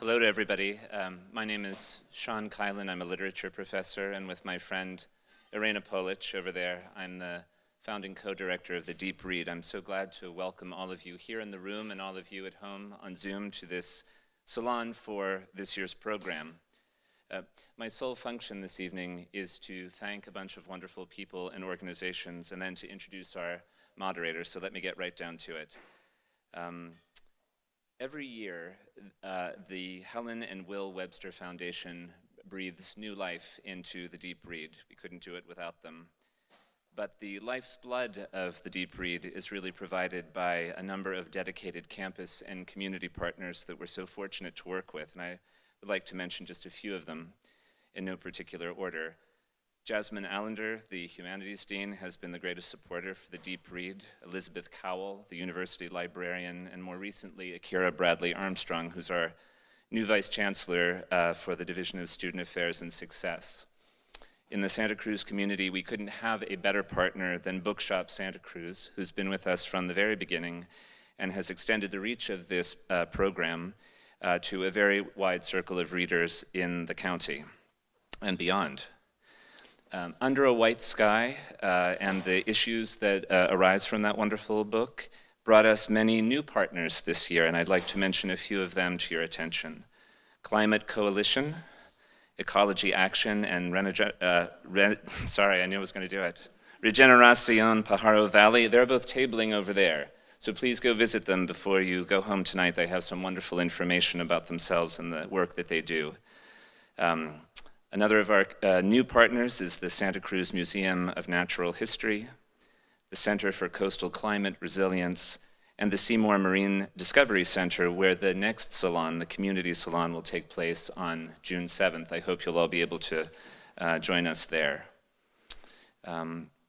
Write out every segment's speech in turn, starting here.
Hello to everybody. My name is Sean Kylan. I'm a literature professor, and with my friend Irena Polic over there, I'm the founding co-director of the Deep Read. I'm so glad to welcome all of you here in the room and all of you at home on Zoom to this salon for this year's program. My sole function this evening is to thank a bunch of wonderful people and organizations and then to introduce our moderator, so let me get right down to it. Every year, the Helen and Will Webster Foundation breathes new life into the Deep Read. We couldn't do it without them. But the life's blood of the Deep Read is really provided by a number of dedicated campus and community partners that we're so fortunate to work with, and I would like to mention just a few of them in no particular order. Jasmine Allender, the Humanities Dean, has been the greatest supporter for the Deep Read. Elizabeth Cowell, the University Librarian, and more recently, Akira Bradley Armstrong, who's our new Vice Chancellor for the Division of Student Affairs and Success. In the Santa Cruz community, we couldn't have a better partner than Bookshop Santa Cruz, who's been with us from the very beginning and has extended the reach of this program to a very wide circle of readers in the county and beyond. Under a White Sky and the issues that arise from that wonderful book brought us many new partners this year, and I'd like to mention a few of them to your attention. Climate Coalition, Ecology Action, and Regeneración Pajaro Valley. They're both tabling over there, so please go visit them before you go home tonight. They have some wonderful information about themselves and the work that they do. Another of our new partners is the Santa Cruz Museum of Natural History, the Center for Coastal Climate Resilience, and the Seymour Marine Discovery Center, where the next salon, the community salon, will take place on June 7th. I hope you'll all be able to join us there.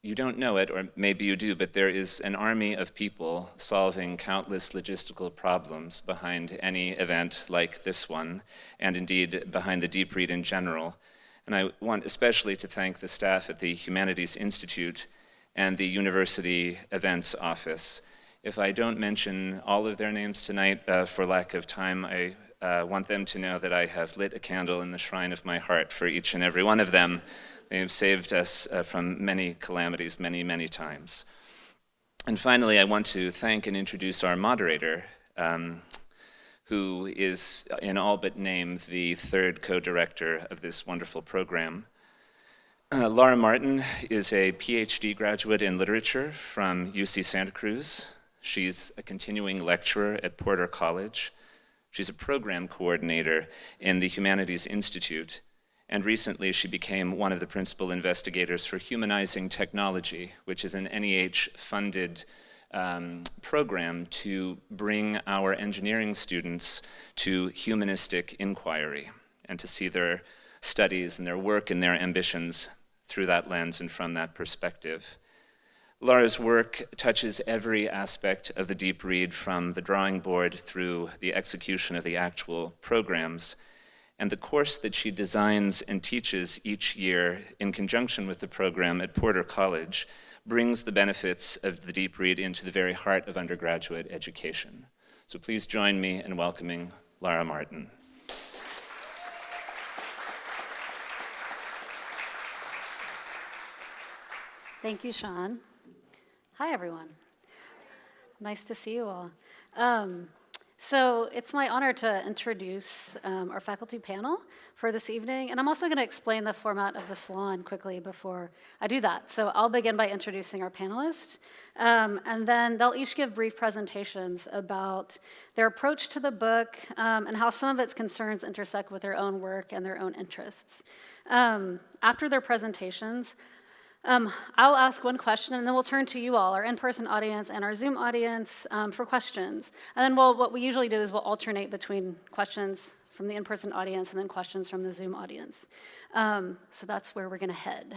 You don't know it, or maybe you do, but there is an army of people solving countless logistical problems behind any event like this one, and indeed behind the Deep Read in general. And I want especially to thank the staff at the Humanities Institute and the University Events Office. If I don't mention all of their names tonight for lack of time, I want them to know that I have lit a candle in the shrine of my heart for each and every one of them. They have saved us from many calamities many, many times. And finally, I want to thank and introduce our moderator, who is in all but name the third co-director of this wonderful program. Laura Martin is a PhD graduate in literature from UC Santa Cruz. She's a continuing lecturer at Porter College. She's a program coordinator in the Humanities Institute. And recently she became one of the principal investigators for Humanizing Technology, which is an NEH-funded program to bring our engineering students to humanistic inquiry and to see their studies and their work and their ambitions through that lens and from that perspective. Laura's work touches every aspect of the Deep Read, from the drawing board through the execution of the actual programs. And the course that she designs and teaches each year in conjunction with the program at Porter College brings the benefits of the Deep Read into the very heart of undergraduate education. So please join me in welcoming Laura Martin. Thank you, Sean. Hi, everyone. Nice to see you all. So it's my honor to introduce our faculty panel for this evening, and I'm also going to explain the format of the salon quickly before I do that. So I'll begin by introducing our panelists, and then they'll each give brief presentations about their approach to the book and how some of its concerns intersect with their own work and their own interests. After their presentations, I'll ask one question, and then we'll turn to you all, our in-person audience and our Zoom audience, for questions. And then what we usually do is we'll alternate between questions from the in-person audience and then questions from the Zoom audience. So that's where we're going to head.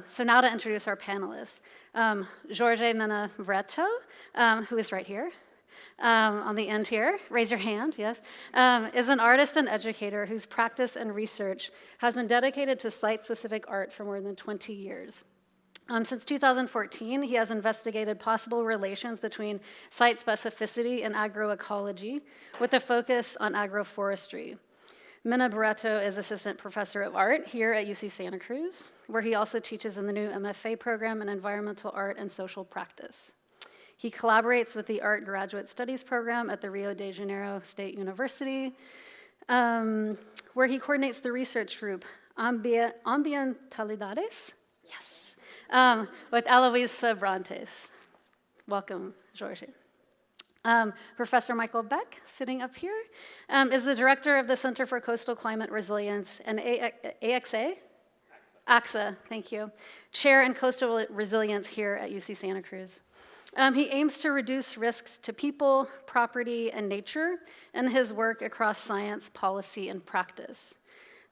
So now to introduce our panelists. Jorge Menna Barreto, who is right here. On the end here, raise your hand, yes, is an artist and educator whose practice and research has been dedicated to site-specific art for more than 20 years. Since 2014, he has investigated possible relations between site specificity and agroecology, with a focus on agroforestry. Menna Barreto is assistant professor of art here at UC Santa Cruz, where he also teaches in the new MFA program in environmental art and social practice. He collaborates with the Art Graduate Studies program at the Rio de Janeiro State University, where he coordinates the research group Ambientalidades? Yes. With Alois Brantes. Welcome, Jorge. Professor Michael Beck, sitting up here, is the director of the Center for Coastal Climate Resilience and AXA, thank you, chair in coastal resilience here at UC Santa Cruz. He aims to reduce risks to people, property, and nature in his work across science, policy, and practice.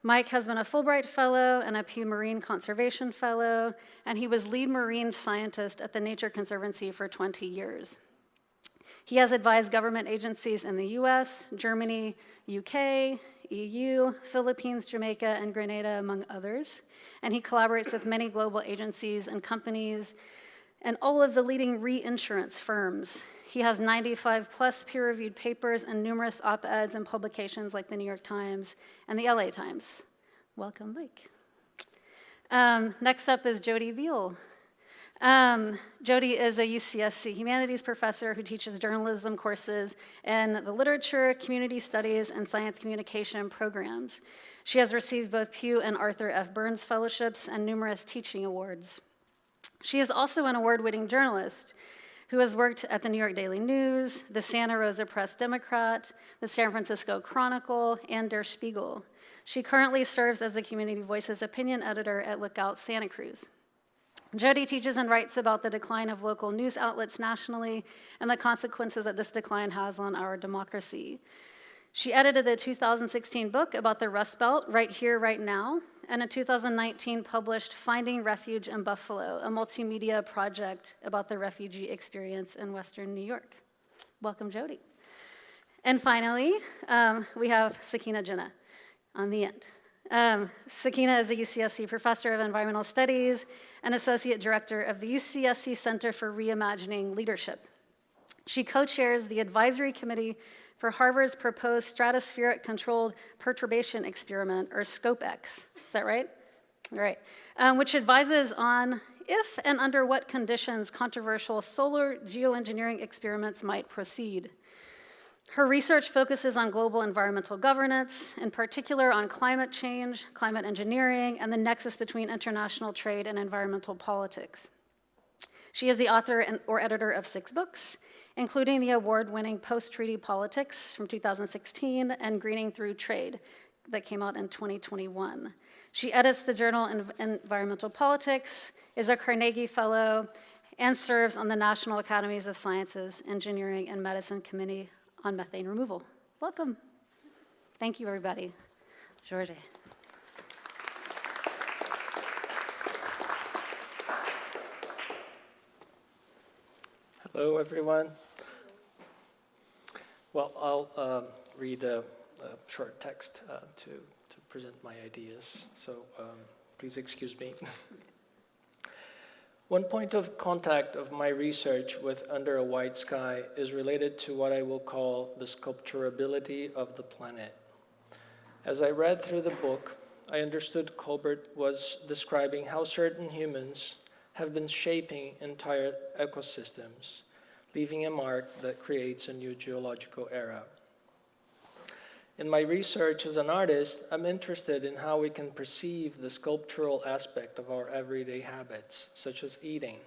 Mike has been a Fulbright Fellow and a Pew Marine Conservation Fellow, and he was lead marine scientist at the Nature Conservancy for 20 years. He has advised government agencies in the US, Germany, UK, EU, Philippines, Jamaica, and Grenada, among others. And he collaborates with many global agencies and companies and all of the leading reinsurance firms. He has 95 plus peer-reviewed papers and numerous op-eds and publications like the New York Times and the LA Times. Welcome, Mike. Next up is Jody Biehl. Jody is a UCSC humanities professor who teaches journalism courses in the literature, community studies, and science communication programs. She has received both Pew and Arthur F. Burns fellowships and numerous teaching awards. She is also an award-winning journalist who has worked at the New York Daily News, the Santa Rosa Press Democrat, the San Francisco Chronicle, and Der Spiegel. She currently serves as the Community Voices opinion editor at Lookout Santa Cruz. Jody teaches and writes about the decline of local news outlets nationally and the consequences that this decline has on our democracy. She edited the 2016 book about the Rust Belt, Right Here, Right Now, and in 2019 published Finding Refuge in Buffalo, a multimedia project about the refugee experience in Western New York. Welcome, Jody. And finally, we have Sikina Jinnah on the end. Sikina is a UCSC professor of environmental studies and associate director of the UCSC Center for Reimagining Leadership. She co-chairs the advisory committee for Harvard's proposed stratospheric controlled perturbation experiment, or SCOPE-X. Is that right? Right. Which advises on if and under what conditions controversial solar geoengineering experiments might proceed. Her research focuses on global environmental governance, in particular on climate change, climate engineering, and the nexus between international trade and environmental politics. She is the author or editor of 6 books, including the award-winning Post-Treaty Politics from 2016 and Greening Through Trade that came out in 2021. She edits the journal Environmental Politics, is a Carnegie Fellow, and serves on the National Academies of Sciences, Engineering, and Medicine Committee on Methane Removal. Welcome. Thank you, everybody. Jorge. Hello, everyone. Well, I'll read a short text to present my ideas, so please excuse me. One point of contact of my research with Under a White Sky is related to what I will call the sculpturability of the planet. As I read through the book, I understood Colbert was describing how certain humans have been shaping entire ecosystems, leaving a mark that creates a new geological era. In my research as an artist, I'm interested in how we can perceive the sculptural aspect of our everyday habits, such as eating.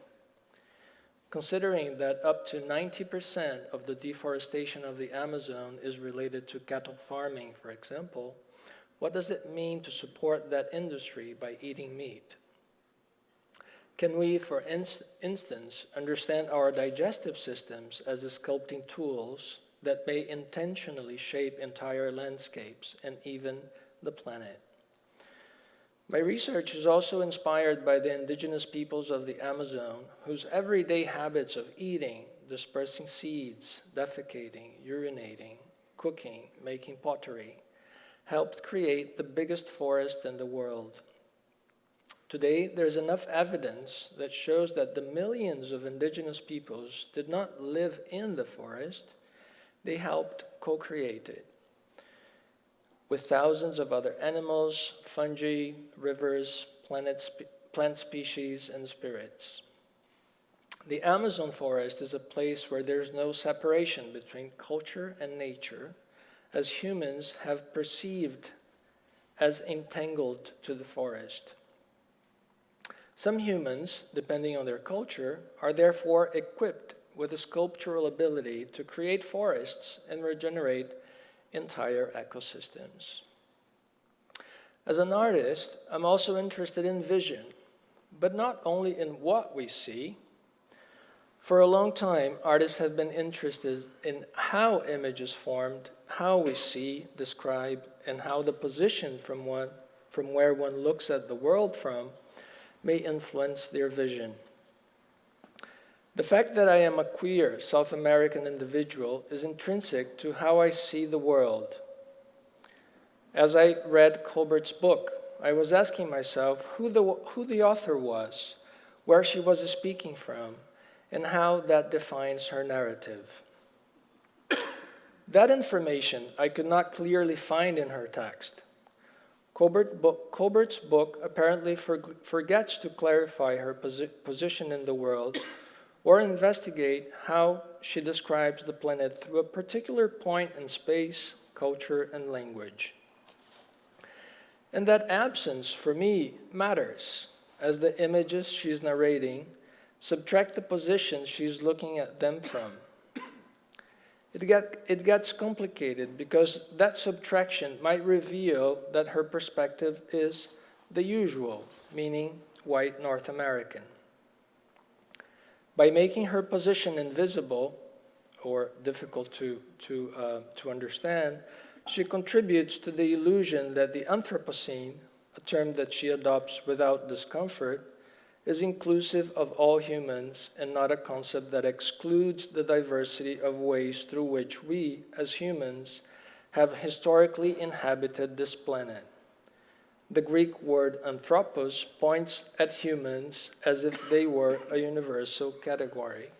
Considering that up to 90% of the deforestation of the Amazon is related to cattle farming, for example, what does it mean to support that industry by eating meat? Can we, for instance, understand our digestive systems as sculpting tools that may intentionally shape entire landscapes and even the planet? My research is also inspired by the indigenous peoples of the Amazon, whose everyday habits of eating, dispersing seeds, defecating, urinating, cooking, making pottery, helped create the biggest forest in the world. Today, there's enough evidence that shows that the millions of indigenous peoples did not live in the forest, they helped co-create it with thousands of other animals, fungi, rivers, plant species, and spirits. The Amazon forest is a place where there's no separation between culture and nature, as humans have perceived as entangled to the forest. Some humans, depending on their culture, are therefore equipped with a sculptural ability to create forests and regenerate entire ecosystems. As an artist, I'm also interested in vision, but not only in what we see. For a long time, artists have been interested in how images formed, how we see, describe, and how the position from where one looks at the world from may influence their vision. The fact that I am a queer South American individual is intrinsic to how I see the world. As I read Colbert's book, I was asking myself who the author was, where she was speaking from, and how that defines her narrative. That information I could not clearly find in her text. Colbert's book apparently forgets to clarify her position in the world or investigate how she describes the planet through a particular point in space, culture, and language. And that absence, for me, matters, as the images she's narrating subtract the position she's looking at them from. It gets complicated because that subtraction might reveal that her perspective is the usual, meaning white North American. By making her position invisible or difficult to understand, she contributes to the illusion that the Anthropocene, a term that she adopts without discomfort, is inclusive of all humans and not a concept that excludes the diversity of ways through which we, as humans, have historically inhabited this planet. The Greek word anthropos points at humans as if they were a universal category.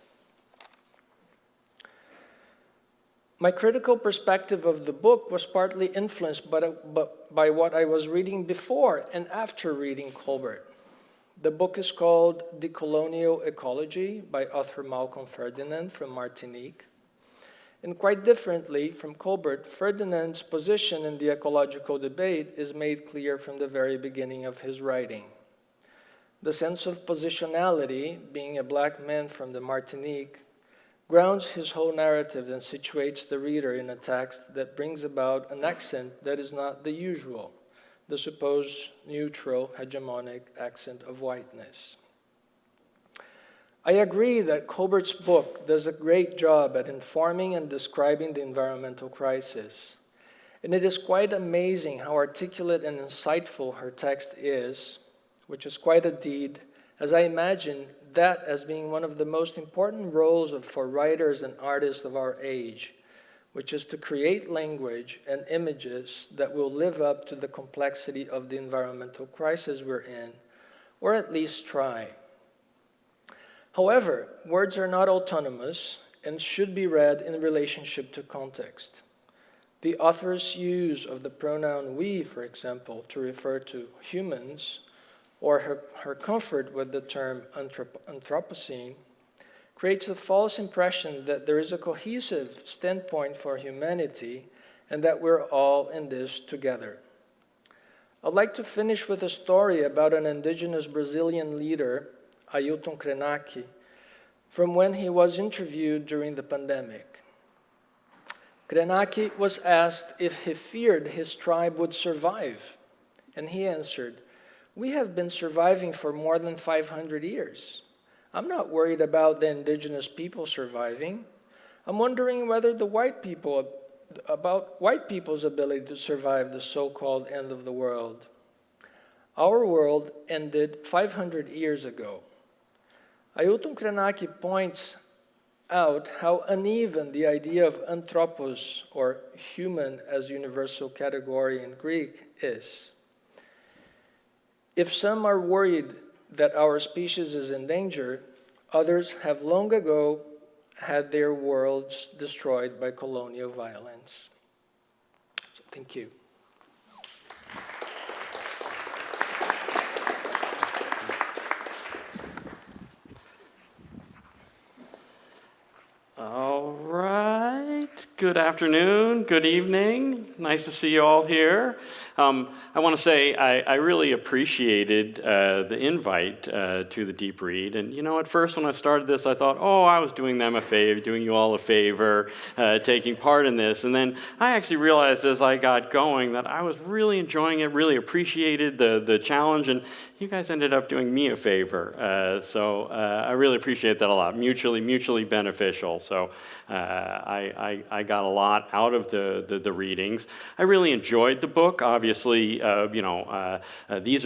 My critical perspective of the book was partly influenced by what I was reading before and after reading Colbert. The book is called Decolonial Ecology by author Malcolm Ferdinand from Martinique. And quite differently from Colbert, Ferdinand's position in the ecological debate is made clear from the very beginning of his writing. The sense of positionality, being a black man from the Martinique, grounds his whole narrative and situates the reader in a text that brings about an accent that is not the usual, the supposed neutral, hegemonic accent of whiteness. I agree that Colbert's book does a great job at informing and describing the environmental crisis. And it is quite amazing how articulate and insightful her text is, which is quite a deed, as I imagine that as being one of the most important roles for writers and artists of our age, which is to create language and images that will live up to the complexity of the environmental crisis we're in, or at least try. However, words are not autonomous and should be read in relationship to context. The author's use of the pronoun we, for example, to refer to humans, or her comfort with the term Anthropocene, creates a false impression that there is a cohesive standpoint for humanity and that we're all in this together. I'd like to finish with a story about an indigenous Brazilian leader, Ailton Krenak, from when he was interviewed during the pandemic. Krenak was asked if he feared his tribe would survive, and he answered, "We have been surviving for more than 500 years. I'm not worried about the indigenous people surviving. I'm wondering whether about white people's ability to survive the so-called end of the world. Our world ended 500 years ago." Ailton Krenak points out how uneven the idea of anthropos, or human as universal category in Greek, is. If some are worried that our species is in danger, others have long ago had their worlds destroyed by colonial violence. So, thank you. All right. Good afternoon, good evening. Nice to see you all here. I want to say I really appreciated the invite to the Deep Read. And you know, at first when I started this, I thought, oh, I was doing them a favor, doing you all a favor, taking part in this. And then I actually realized as I got going that I was really enjoying it, really appreciated the challenge, and you guys ended up doing me a favor. So I really appreciate that a lot, mutually beneficial. So I got a lot out of the readings. I really enjoyed the book. Obviously, these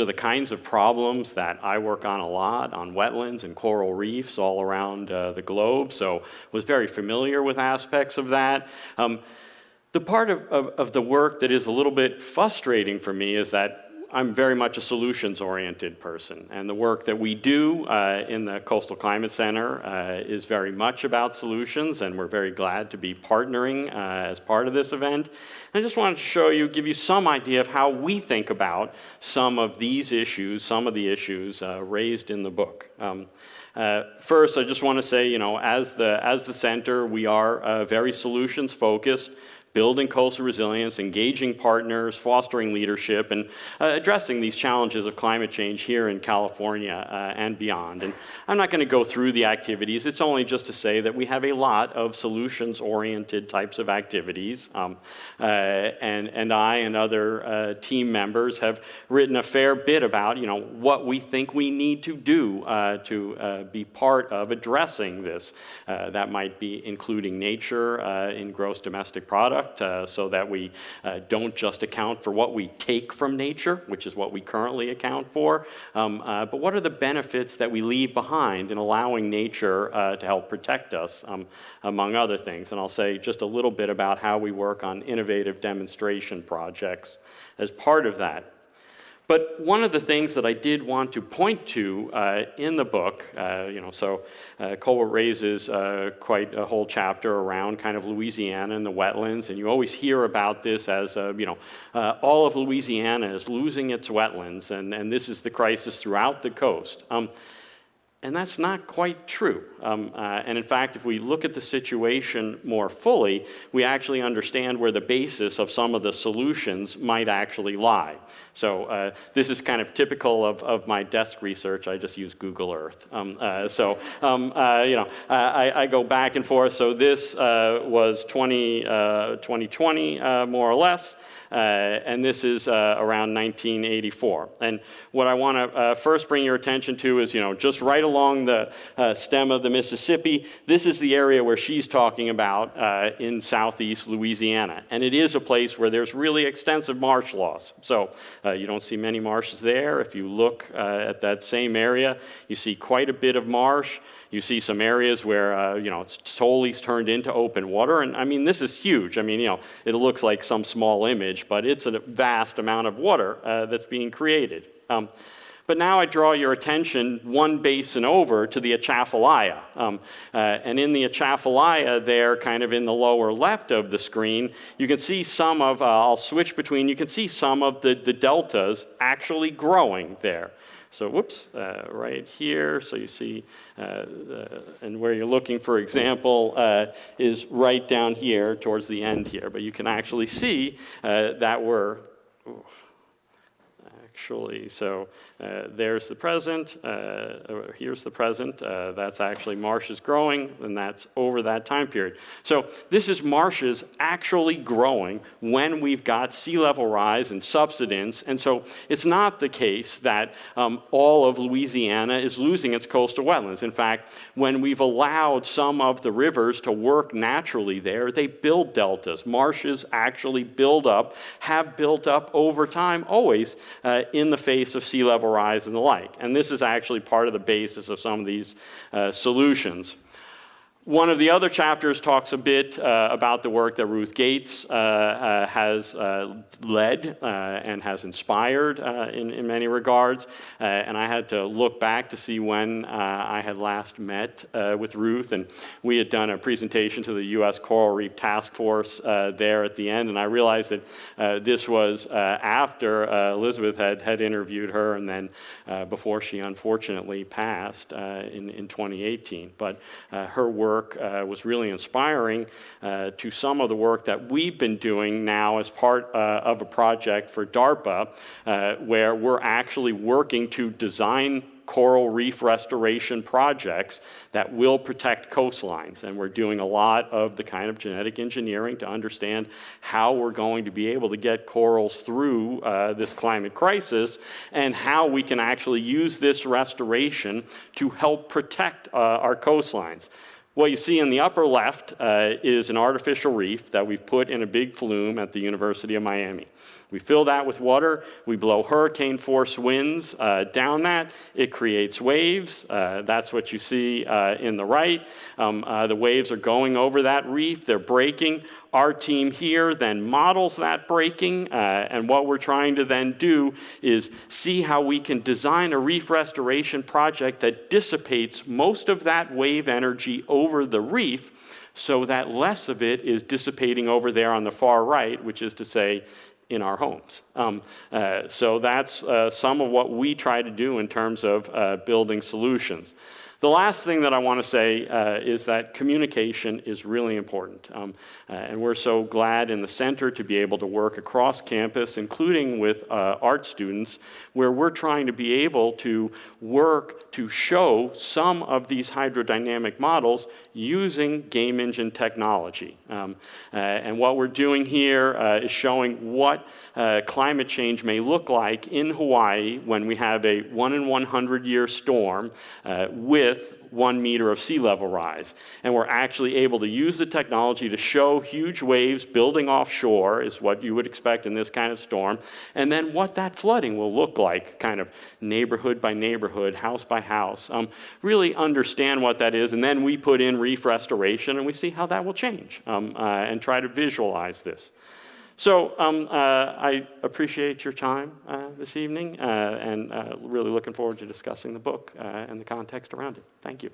are the kinds of problems that I work on a lot, on wetlands and coral reefs all around the globe, so was very familiar with aspects of that. The part of the work that is a little bit frustrating for me is that I'm very much a solutions-oriented person, and the work that we do in the Coastal Climate Center is very much about solutions, and we're very glad to be partnering as part of this event. And I just wanted to show you, give you some idea of how we think about some of these issues, some of the issues raised in the book. First, I just want to say, as the center, we are very solutions-focused, building coastal resilience, engaging partners, fostering leadership, and addressing these challenges of climate change here in California and beyond. And I'm not going to go through the activities. It's only just to say that we have a lot of solutions-oriented types of activities. And I and other team members have written a fair bit about, what we think we need to do to be part of addressing this. That might be including nature in gross domestic product, so that we don't just account for what we take from nature, which is what we currently account for, but what are the benefits that we leave behind in allowing nature to help protect us, among other things. And I'll say just a little bit about how we work on innovative demonstration projects as part of that. But one of the things that I did want to point to in the book, Colbert raises quite a whole chapter around kind of Louisiana and the wetlands, and you always hear about this as, all of Louisiana is losing its wetlands, and this is the crisis throughout the coast. And that's not quite true. And in fact, if we look at the situation more fully, we actually understand where the basis of some of the solutions might actually lie. So this is kind of typical of my desk research. I just use Google Earth. I go back and forth. So this was 2020, more or less. And this is around 1984. And what I want to first bring your attention to is, just right along the stem of the Mississippi, this is the area where she's talking about in southeast Louisiana. And it is a place where there's really extensive marsh loss. So you don't see many marshes there. If you look at that same area, you see quite a bit of marsh. You see some areas where, it's totally turned into open water. And I mean, this is huge. I mean, it looks like some small image, but it's a vast amount of water that's being created. But now I draw your attention one basin over to the Atchafalaya. And in the Atchafalaya there, kind of in the lower left of the screen, you can see some of, I'll switch between, you can see some of the deltas actually growing there. So, right here, so you see, and where you're looking, for example, is right down here towards the end here. But you can actually see that we're, there's the present, here's the present, that's actually marshes growing, and that's over that time period. So this is marshes actually growing when we've got sea level rise and subsidence, and so it's not the case that all of Louisiana is losing its coastal wetlands. In fact, when we've allowed some of the rivers to work naturally there, they build deltas. Marshes actually build up, have built up over time always in the face of sea level rise and the like. And this is actually part of the basis of some of these solutions. One of the other chapters talks a bit about the work that Ruth Gates has led and has inspired in many regards. And I had to look back to see when I had last met with Ruth. And we had done a presentation to the U.S. Coral Reef Task Force there at the end. And I realized that this was after Elizabeth had interviewed her, and then before she unfortunately passed in 2018. But her work was really inspiring to some of the work that we've been doing now as part of a project for DARPA, where we're actually working to design coral reef restoration projects that will protect coastlines. And we're doing a lot of the kind of genetic engineering to understand how we're going to be able to get corals through this climate crisis, and how we can actually use this restoration to help protect our coastlines. What you see in the upper left is an artificial reef that we've put in a big flume at the University of Miami. We fill that with water, we blow hurricane force winds down that, it creates waves. That's what you see in the right. The waves are going over that reef, they're breaking. Our team here then models that breaking, and what we're trying to then do is see how we can design a reef restoration project that dissipates most of that wave energy over the reef, so that less of it is dissipating over there on the far right, which is to say, in our homes. So that's some of what we try to do in terms of building solutions. The last thing that I want to say is that communication is really important. And we're so glad in the center to be able to work across campus, including with art students, where we're trying to be able to work to show some of these hydrodynamic models using game engine technology. And what we're doing here is showing what climate change may look like in Hawaii when we have a 1 in 100 year storm with 1 meter of sea level rise. And we're actually able to use the technology to show huge waves building offshore, is what you would expect in this kind of storm, and then what that flooding will look like, kind of neighborhood by neighborhood, house by house. Really understand what that is, and then we put in reef restoration and we see how that will change, and try to visualize this. So I appreciate your time this evening, and really looking forward to discussing the book and the context around it. Thank you.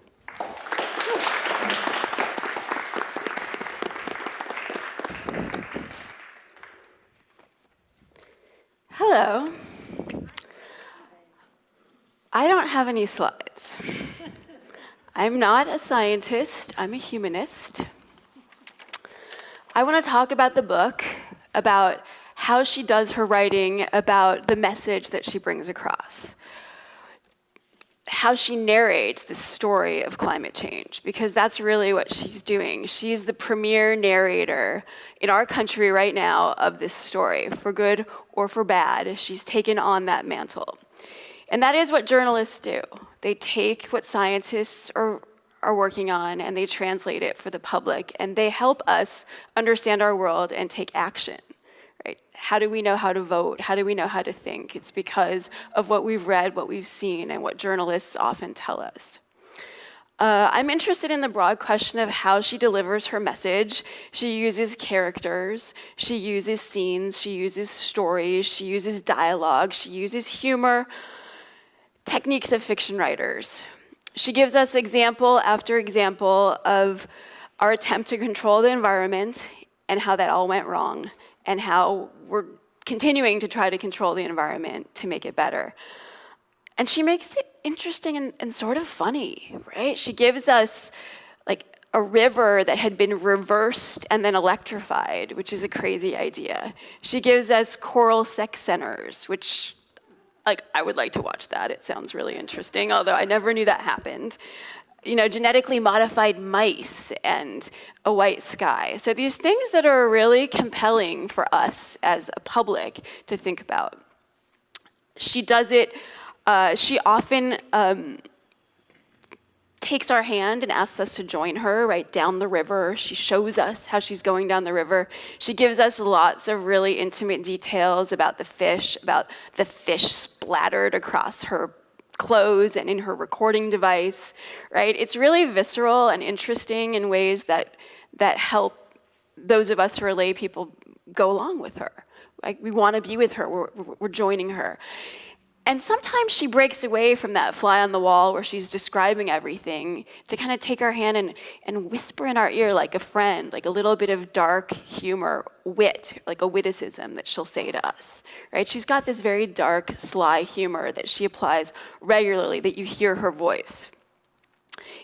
Hello. I don't have any slides. I'm not a scientist, I'm a humanist. I want to talk about the book, about how she does her writing, about the message that she brings across, how she narrates the story of climate change, because that's really what she's doing. She's the premier narrator in our country right now of this story, for good or for bad. She's taken on that mantle. And that is what journalists do. They take what scientists are working on and they translate it for the public, and they help us understand our world and take action. Right? How do we know how to vote? How do we know how to think? It's because of what we've read, what we've seen, and what journalists often tell us. I'm interested in the broad question of how she delivers her message. She uses characters, she uses scenes, she uses stories, she uses dialogue, she uses humor, techniques of fiction writers. She gives us example after example of our attempt to control the environment and how that all went wrong, and how we're continuing to try to control the environment to make it better. And she makes it interesting and sort of funny, right? She gives us like a river that had been reversed and then electrified, which is a crazy idea. She gives us coral sex centers, which I would like to watch that. It sounds really interesting, although I never knew that happened. You know, genetically modified mice and a white sky. So these things that are really compelling for us as a public to think about. She does it, she often takes our hand and asks us to join her right down the river. She shows us how she's going down the river. She gives us lots of really intimate details about the fish splattered across her clothes and in her recording device, right? It's really visceral and interesting in ways that help those of us who are lay people go along with her. Like, we want to be with her, we're joining her. And sometimes she breaks away from that fly on the wall where she's describing everything to kind of take our hand and whisper in our ear like a friend, like a little bit of dark humor, wit, like a witticism that she'll say to us, right? She's got this very dark, sly humor that she applies regularly, that you hear her voice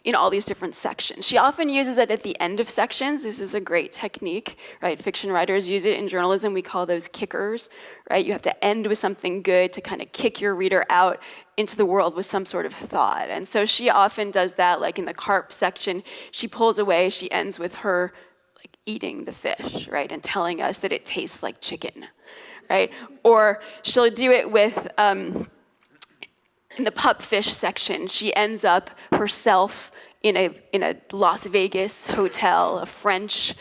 in all these different sections. She often uses it at the end of sections. This is a great technique, right? Fiction writers use it in journalism. We call those kickers, right? You have to end with something good to kind of kick your reader out into the world with some sort of thought. And so she often does that, like in the carp section, she pulls away, she ends with her like eating the fish, right? And telling us that it tastes like chicken, right? Or she'll do it with, in the pupfish section, she ends up herself in a Las Vegas hotel, a French,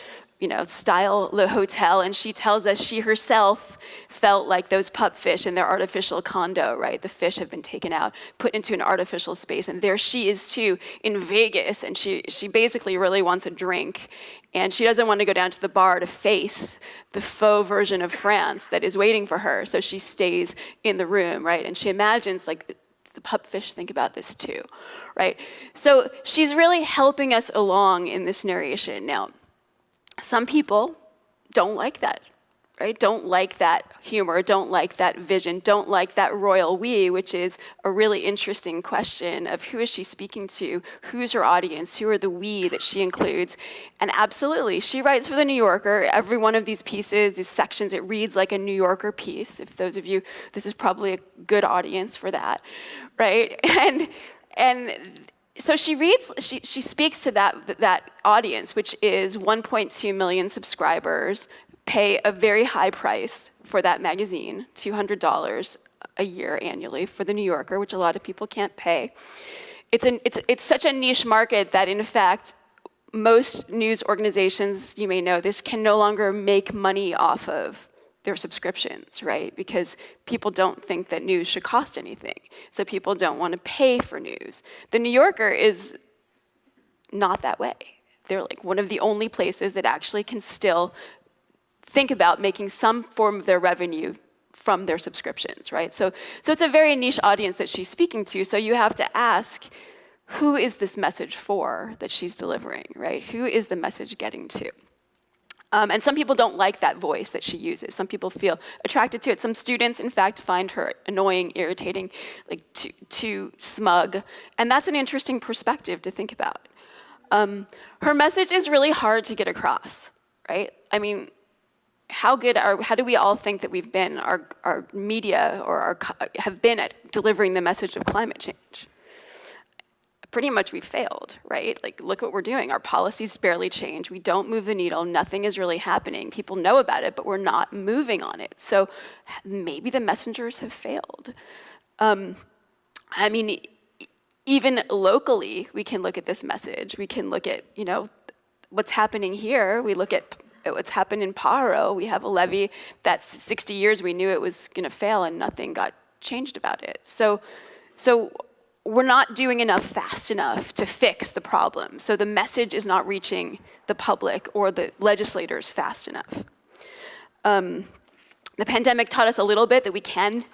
style hotel, and she tells us she herself felt like those pupfish in their artificial condo, right? The fish have been taken out, put into an artificial space, and there she is too in Vegas, and she basically really wants a drink, and she doesn't want to go down to the bar to face the faux version of France that is waiting for her, so she stays in the room, right? And she imagines like the pupfish think about this too, right? So she's really helping us along in this narration. Now, some people don't like that, right? Don't like that humor, don't like that vision, don't like that royal we, which is a really interesting question of who is she speaking to, who's her audience, who are the we that she includes. And absolutely, she writes for the New Yorker. Every one of these pieces, these sections, it reads like a New Yorker piece. If those of you, this is probably a good audience for that, right? And so she speaks to that audience, which is 1.2 million subscribers, pay a very high price for that magazine, $200 a year annually for the New Yorker, which a lot of people can't pay. It's such a niche market that, in fact, most news organizations, you may know this, can no longer make money off of their subscriptions, right? Because people don't think that news should cost anything. So people don't want to pay for news. The New Yorker is not that way. They're like one of the only places that actually can still think about making some form of their revenue from their subscriptions, right? So it's a very niche audience that she's speaking to. So you have to ask, who is this message for that she's delivering, right? Who is the message getting to? And some people don't like that voice that she uses. Some people feel attracted to it. Some students, in fact, find her annoying, irritating, like too smug. And that's an interesting perspective to think about. Her message is really hard to get across, right? I mean, how do we all think that we've been, our media or have been at delivering the message of climate change? Pretty much we've failed, right? Like, look what we're doing. Our policies barely change. We don't move the needle. Nothing is really happening. People know about it, but we're not moving on it. So maybe the messengers have failed. I mean, even locally, we can look at this message. We can look at, what's happening here. We look at what's happened in Paro. We have a levee that's 60 years we knew it was going to fail and nothing got changed about it. So we're not doing enough fast enough to fix the problem. So the message is not reaching the public or the legislators fast enough. The pandemic taught us a little bit that we can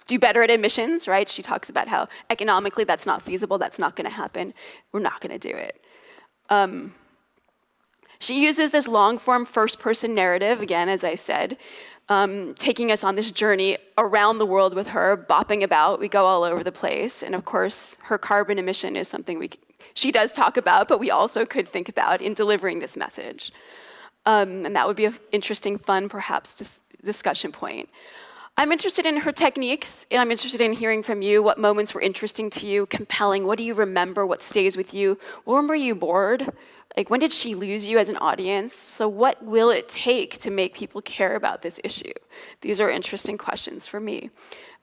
do better at emissions, right? She talks about how economically that's not feasible, that's not gonna happen. We're not gonna do it. She uses this long-form first-person narrative, again, as I said, taking us on this journey around the world with her, bopping about. We go all over the place. And of course, her carbon emission is something she does talk about, but we also could think about in delivering this message. And that would be an interesting, fun, perhaps, discussion point. I'm interested in her techniques, and I'm interested in hearing from you what moments were interesting to you, compelling. What do you remember? What stays with you? When were you bored? Like, when did she lose you as an audience? So what will it take to make people care about this issue? These are interesting questions for me.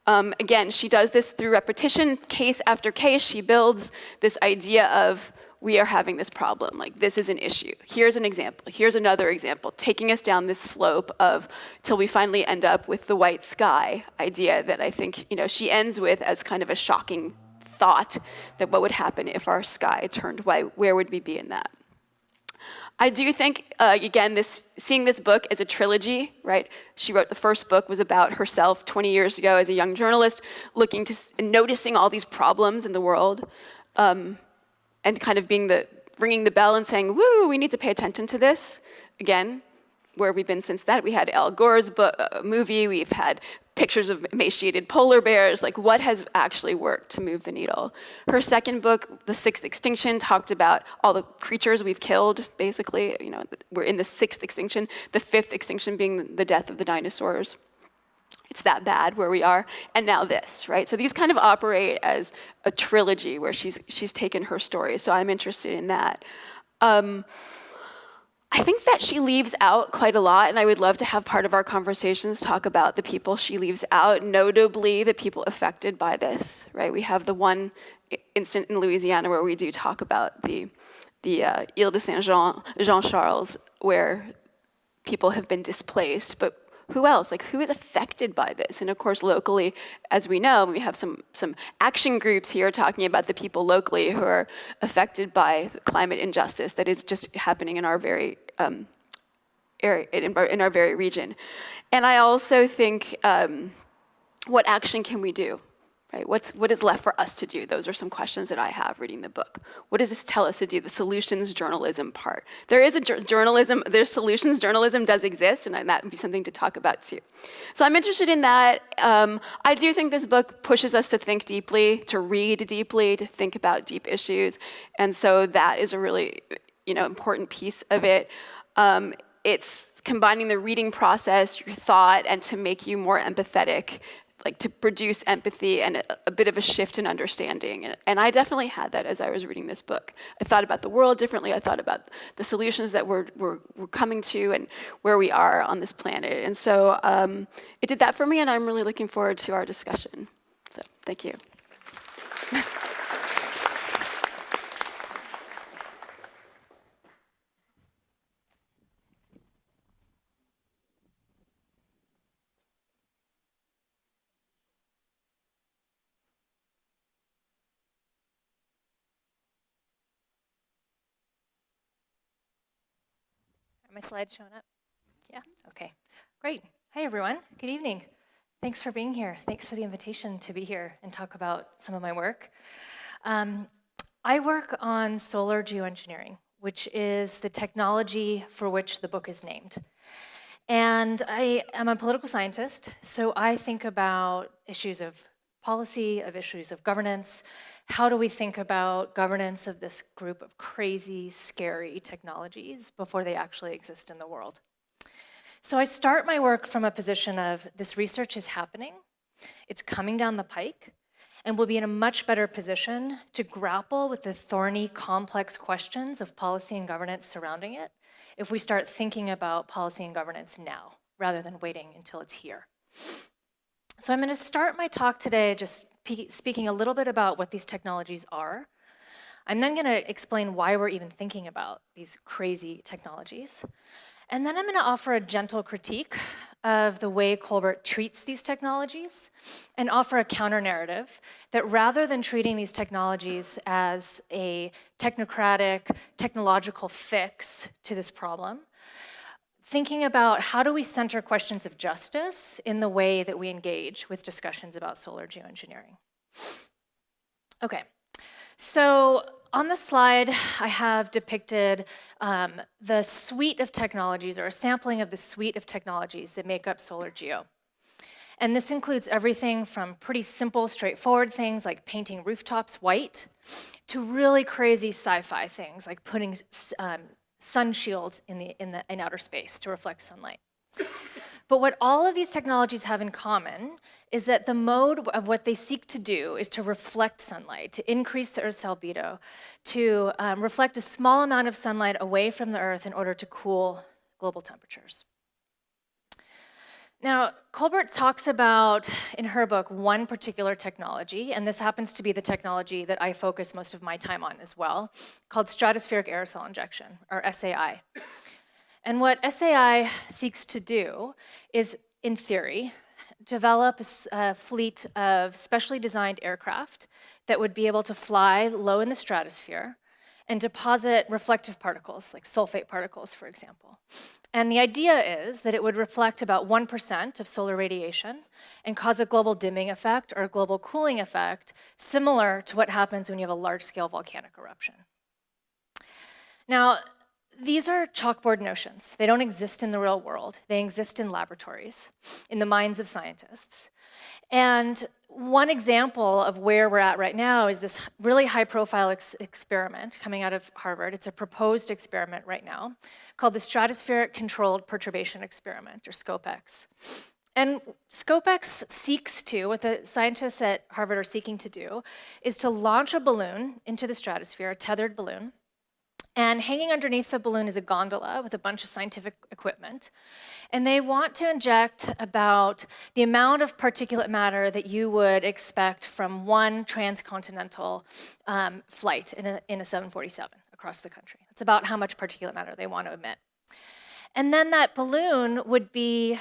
Again, she does this through repetition, case after case. She builds this idea of we are having this problem, like this is an issue. Here's an example, here's another example, taking us down this slope of, till we finally end up with the white sky idea that I think, she ends with as kind of a shocking thought that what would happen if our sky turned white, where would we be in that? I do think, again, seeing this book as a trilogy, right? She wrote the first book was about herself 20 years ago as a young journalist, noticing all these problems in the world, and kind of ringing the bell and saying, woo, we need to pay attention to this. Again, where have we been since that? We had Al Gore's movie, we've had pictures of emaciated polar bears, like what has actually worked to move the needle? Her second book, The Sixth Extinction, talked about all the creatures we've killed, basically. We're in the sixth extinction, the fifth extinction being the death of the dinosaurs. It's that bad where we are, and now this, right? So these kind of operate as a trilogy where she's taken her story, so I'm interested in that. I think that she leaves out quite a lot, and I would love to have part of our conversations talk about the people she leaves out, notably the people affected by this, right? We have the one incident in Louisiana where we do talk about the Ile de Saint-Jean, Jean-Charles, where people have been displaced, but who else? Like, who is affected by this? And of course, locally, as we know, we have some action groups here talking about the people locally who are affected by climate injustice that is just happening in our very area, in our very region. And I also think, what action can we do? Right? What is left for us to do? Those are some questions that I have reading the book. What does this tell us to do? The solutions journalism part. There is there's solutions journalism does exist, and that would be something to talk about too. So I'm interested in that. I do think this book pushes us to think deeply, to read deeply, to think about deep issues, and so that is a really, important piece of it. It's combining the reading process, your thought, and to make you more empathetic, like to produce empathy and a bit of a shift in understanding. And I definitely had that as I was reading this book. I thought about the world differently. I thought about the solutions that we're coming to and where we are on this planet. And so it did that for me, and I'm really looking forward to our discussion. So thank you. My slides showing up? Yeah, okay, great. Hi everyone, good evening. Thanks for being here. Thanks for the invitation to be here and talk about some of my work. I work on solar geoengineering, which is the technology for which the book is named. And I am a political scientist, so I think about issues of policy, of issues of governance. How do we think about governance of this group of crazy, scary technologies before they actually exist in the world? So I start my work from a position of this research is happening, it's coming down the pike, and we'll be in a much better position to grapple with the thorny, complex questions of policy and governance surrounding it if we start thinking about policy and governance now, rather than waiting until it's here. So I'm going to start my talk today just speaking a little bit about what these technologies are. I'm then going to explain why we're even thinking about these crazy technologies. And then I'm going to offer a gentle critique of the way Colbert treats these technologies and offer a counter-narrative that rather than treating these technologies as a technocratic, technological fix to this problem, thinking about how do we center questions of justice in the way that we engage with discussions about solar geoengineering. Okay, so on the slide, I have depicted the suite of technologies, or a sampling of the suite of technologies that make up solar geo. And this includes everything from pretty simple, straightforward things like painting rooftops white, to really crazy sci-fi things like putting sun shields in outer space to reflect sunlight. But what all of these technologies have in common is that the mode of what they seek to do is to reflect sunlight, to increase the Earth's albedo, to reflect a small amount of sunlight away from the Earth in order to cool global temperatures. Now, Colbert talks about, in her book, one particular technology, and this happens to be the technology that I focus most of my time on as well, called stratospheric aerosol injection, or SAI. And what SAI seeks to do is, in theory, develop a fleet of specially designed aircraft that would be able to fly low in the stratosphere and deposit reflective particles, like sulfate particles, for example. And the idea is that it would reflect about 1% of solar radiation and cause a global dimming effect or a global cooling effect, similar to what happens when you have a large-scale volcanic eruption. Now, these are chalkboard notions. They don't exist in the real world. They exist in laboratories, in the minds of scientists. And one example of where we're at right now is this really high-profile experiment coming out of Harvard. It's a proposed experiment right now called the Stratospheric Controlled Perturbation Experiment, or SCOPEX. And SCOPEX seeks to, what the scientists at Harvard are seeking to do, is to launch a balloon into the stratosphere, a tethered balloon, and hanging underneath the balloon is a gondola with a bunch of scientific equipment. And they want to inject about the amount of particulate matter that you would expect from one transcontinental flight in a 747 across the country. That's about how much particulate matter they want to emit. And then that balloon would be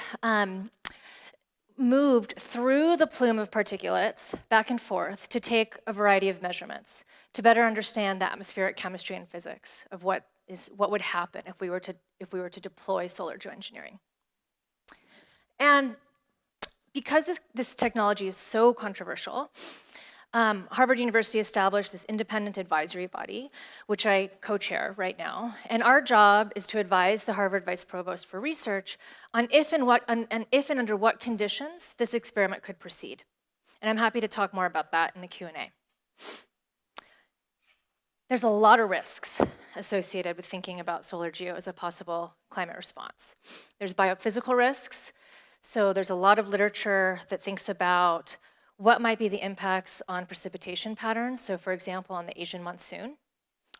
moved through the plume of particulates back and forth to take a variety of measurements to better understand the atmospheric chemistry and physics of what would happen if we were to deploy solar geoengineering. And because this technology is so controversial, Harvard University established this independent advisory body, which I co-chair right now. And our job is to advise the Harvard Vice Provost for Research on if and under what conditions this experiment could proceed. And I'm happy to talk more about that in the Q&A. There's a lot of risks associated with thinking about solar geo as a possible climate response. There's biophysical risks. So there's a lot of literature that thinks about what might be the impacts on precipitation patterns. So for example, on the Asian monsoon,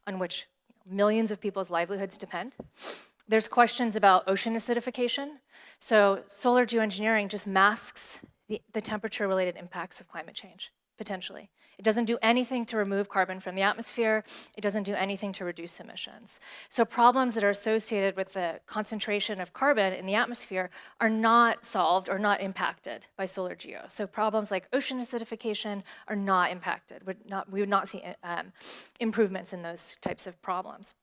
on which millions of people's livelihoods depend. There's questions about ocean acidification. So solar geoengineering just masks the temperature-related impacts of climate change, potentially. It doesn't do anything to remove carbon from the atmosphere. It doesn't do anything to reduce emissions. So problems that are associated with the concentration of carbon in the atmosphere are not solved or not impacted by solar geo. So problems like ocean acidification are not impacted. We would not see improvements in those types of problems.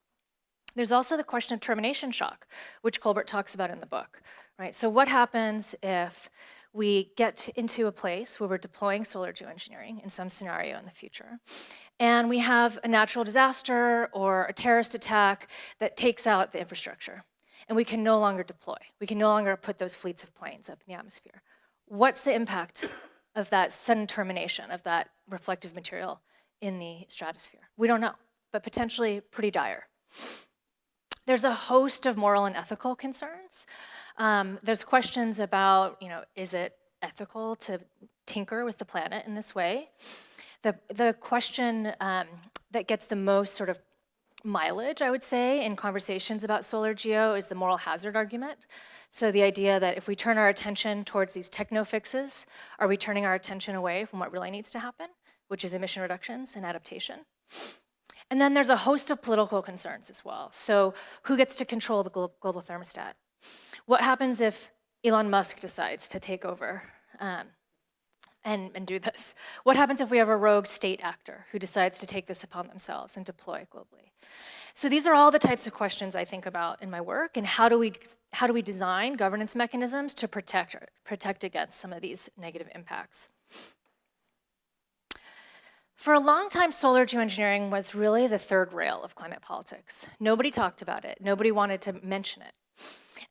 There's also the question of termination shock, which Colbert talks about in the book, right? So what happens if we get into a place where we're deploying solar geoengineering in some scenario in the future, and we have a natural disaster or a terrorist attack that takes out the infrastructure, and we can no longer deploy. We can no longer put those fleets of planes up in the atmosphere. What's the impact of that sudden termination of that reflective material in the stratosphere? We don't know, but potentially pretty dire. There's a host of moral and ethical concerns. There's questions about, is it ethical to tinker with the planet in this way? The question that gets the most sort of mileage, I would say, in conversations about solar geo is the moral hazard argument. So the idea that if we turn our attention towards these techno fixes, are we turning our attention away from what really needs to happen, which is emission reductions and adaptation? And then there's a host of political concerns as well. So who gets to control the global thermostat? What happens if Elon Musk decides to take over and do this? What happens if we have a rogue state actor who decides to take this upon themselves and deploy globally? So these are all the types of questions I think about in my work, and how do we design governance mechanisms to protect against some of these negative impacts? For a long time, solar geoengineering was really the third rail of climate politics. Nobody talked about it. Nobody wanted to mention it.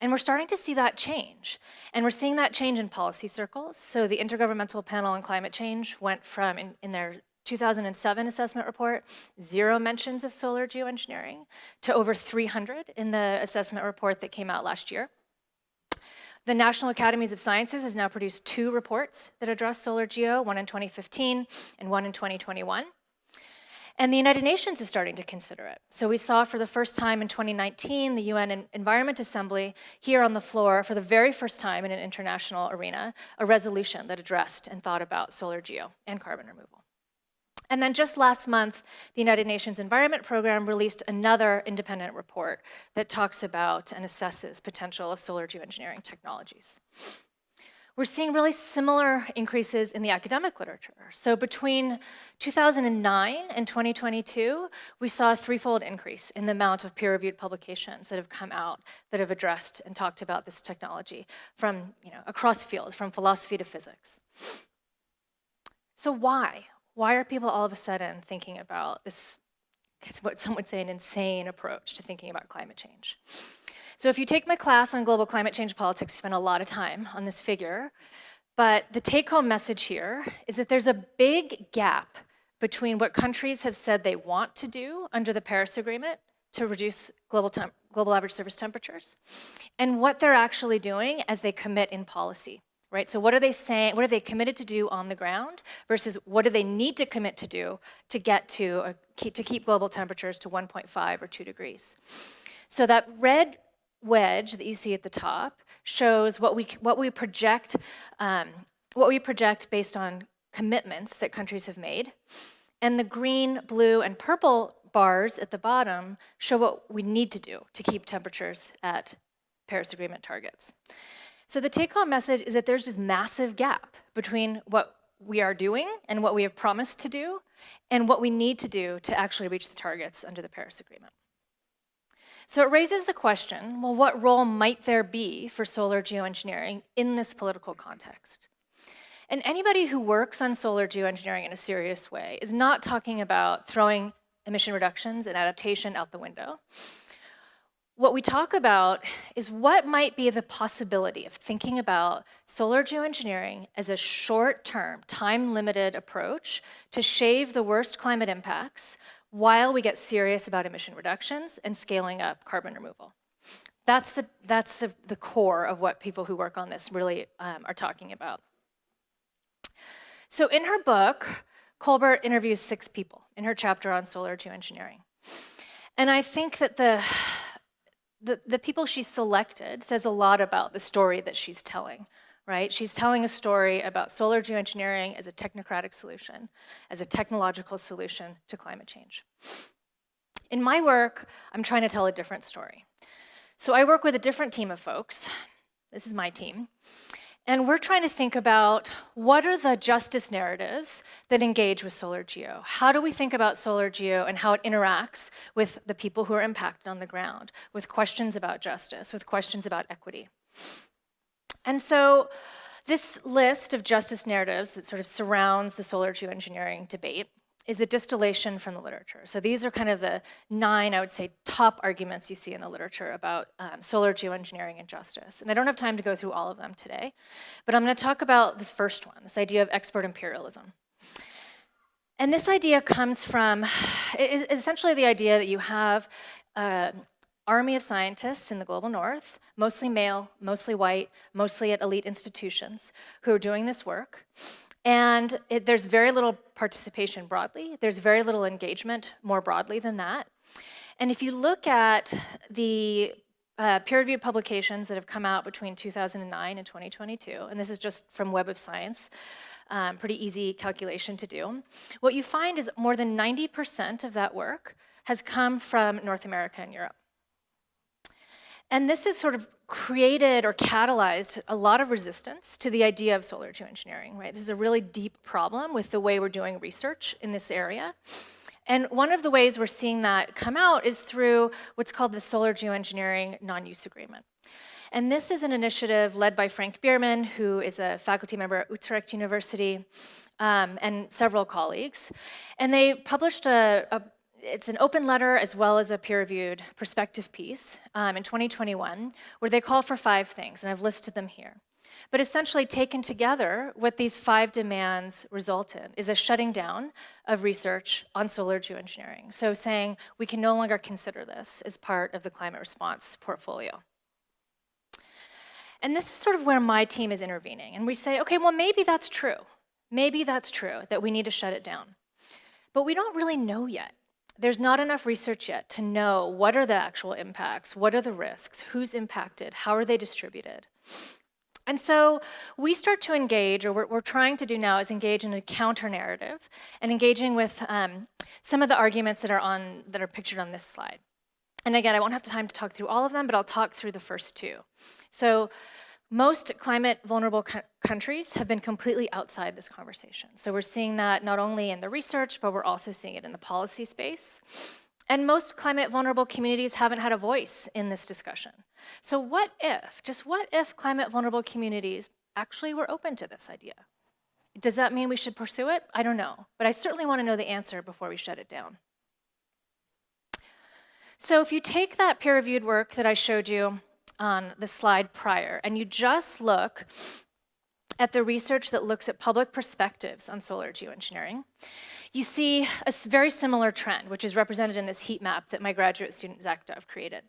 And we're starting to see that change. And we're seeing that change in policy circles. So the Intergovernmental Panel on Climate Change went from, in their 2007 assessment report, 0 mentions of solar geoengineering to over 300 in the assessment report that came out last year. The National Academies of Sciences has now produced 2 reports that address solar geo, one in 2015 and one in 2021. And the United Nations is starting to consider it. So we saw for the first time in 2019, the UN Environment Assembly here on the floor, for the very first time in an international arena, a resolution that addressed and thought about solar geo and carbon removal. And then just last month, the United Nations Environment Program released another independent report that talks about and assesses potential of solar geoengineering technologies. We're seeing really similar increases in the academic literature. So between 2009 and 2022, we saw a threefold increase in the amount of peer-reviewed publications that have come out that have addressed and talked about this technology from, across fields, from philosophy to physics. So why? Why are people all of a sudden thinking about this, what some would say an insane approach to thinking about climate change? So if you take my class on global climate change politics, you spend a lot of time on this figure, but the take-home message here is that there's a big gap between what countries have said they want to do under the Paris Agreement to reduce global average surface temperatures and what they're actually doing as they commit in policy, right? So what are they saying, what are they committed to do on the ground versus what do they need to commit to do to get to keep global temperatures to 1.5 or 2 degrees. So that red wedge that you see at the top shows what we project based on commitments that countries have made, and the green, blue, and purple bars at the bottom show what we need to do to keep temperatures at Paris Agreement targets. So the take-home message is that there's this massive gap between what we are doing and what we have promised to do and what we need to do to actually reach the targets under the Paris Agreement. So it raises the question, well, what role might there be for solar geoengineering in this political context? And anybody who works on solar geoengineering in a serious way is not talking about throwing emission reductions and adaptation out the window. What we talk about is what might be the possibility of thinking about solar geoengineering as a short-term, time-limited approach to shave the worst climate impacts while we get serious about emission reductions and scaling up carbon removal. That's the core of what people who work on this really are talking about. So in her book, Colbert interviews 6 people in her chapter on solar geoengineering. And I think that the people she selected says a lot about the story that she's telling, right? She's telling a story about solar geoengineering as a technocratic solution, as a technological solution to climate change. In my work, I'm trying to tell a different story. So I work with a different team of folks. This is my team. And we're trying to think about what are the justice narratives that engage with solar geo? How do we think about solar geo and how it interacts with the people who are impacted on the ground, with questions about justice, with questions about equity? And so this list of justice narratives that sort of surrounds the solar geoengineering debate is a distillation from the literature. So these are kind of the 9, I would say, top arguments you see in the literature about solar geoengineering and justice. And I don't have time to go through all of them today, but I'm going to talk about this first one, this idea of expert imperialism. And this idea comes from, essentially the idea that you have army of scientists in the global north, mostly male, mostly white, mostly at elite institutions, who are doing this work. And there's very little participation broadly. There's very little engagement more broadly than that. And if you look at the peer-reviewed publications that have come out between 2009 and 2022, and this is just from Web of Science, pretty easy calculation to do, what you find is more than 90% of that work has come from North America and Europe. And this has sort of created or catalyzed a lot of resistance to the idea of solar geoengineering, right? This is a really deep problem with the way we're doing research in this area. And one of the ways we're seeing that come out is through what's called the Solar Geoengineering Non-Use Agreement. And this is an initiative led by Frank Bierman, who is a faculty member at Utrecht University, and several colleagues. And they published it's an open letter as well as a peer-reviewed perspective piece in 2021, where they call for 5 things, and I've listed them here. But essentially taken together, what these 5 demands result in is a shutting down of research on solar geoengineering. So saying we can no longer consider this as part of the climate response portfolio. And this is sort of where my team is intervening. And we say, okay, well, maybe that's true. Maybe that's true, that we need to shut it down. But we don't really know yet. There's not enough research yet to know what are the actual impacts, what are the risks, who's impacted, how are they distributed. And so we start to engage, or what we're trying to do now is engage in a counter-narrative and engaging with some of the arguments that are pictured on this slide. And again, I won't have time to talk through all of them, but I'll talk through the first two. So most climate vulnerable countries have been completely outside this conversation. So we're seeing that not only in the research, but we're also seeing it in the policy space. And most climate vulnerable communities haven't had a voice in this discussion. So what if climate vulnerable communities actually were open to this idea? Does that mean we should pursue it? I don't know, but I certainly want to know the answer before we shut it down. So if you take that peer-reviewed work that I showed you on the slide prior, and you just look at the research that looks at public perspectives on solar geoengineering, you see a very similar trend, which is represented in this heat map that my graduate student, Zach Dove, created.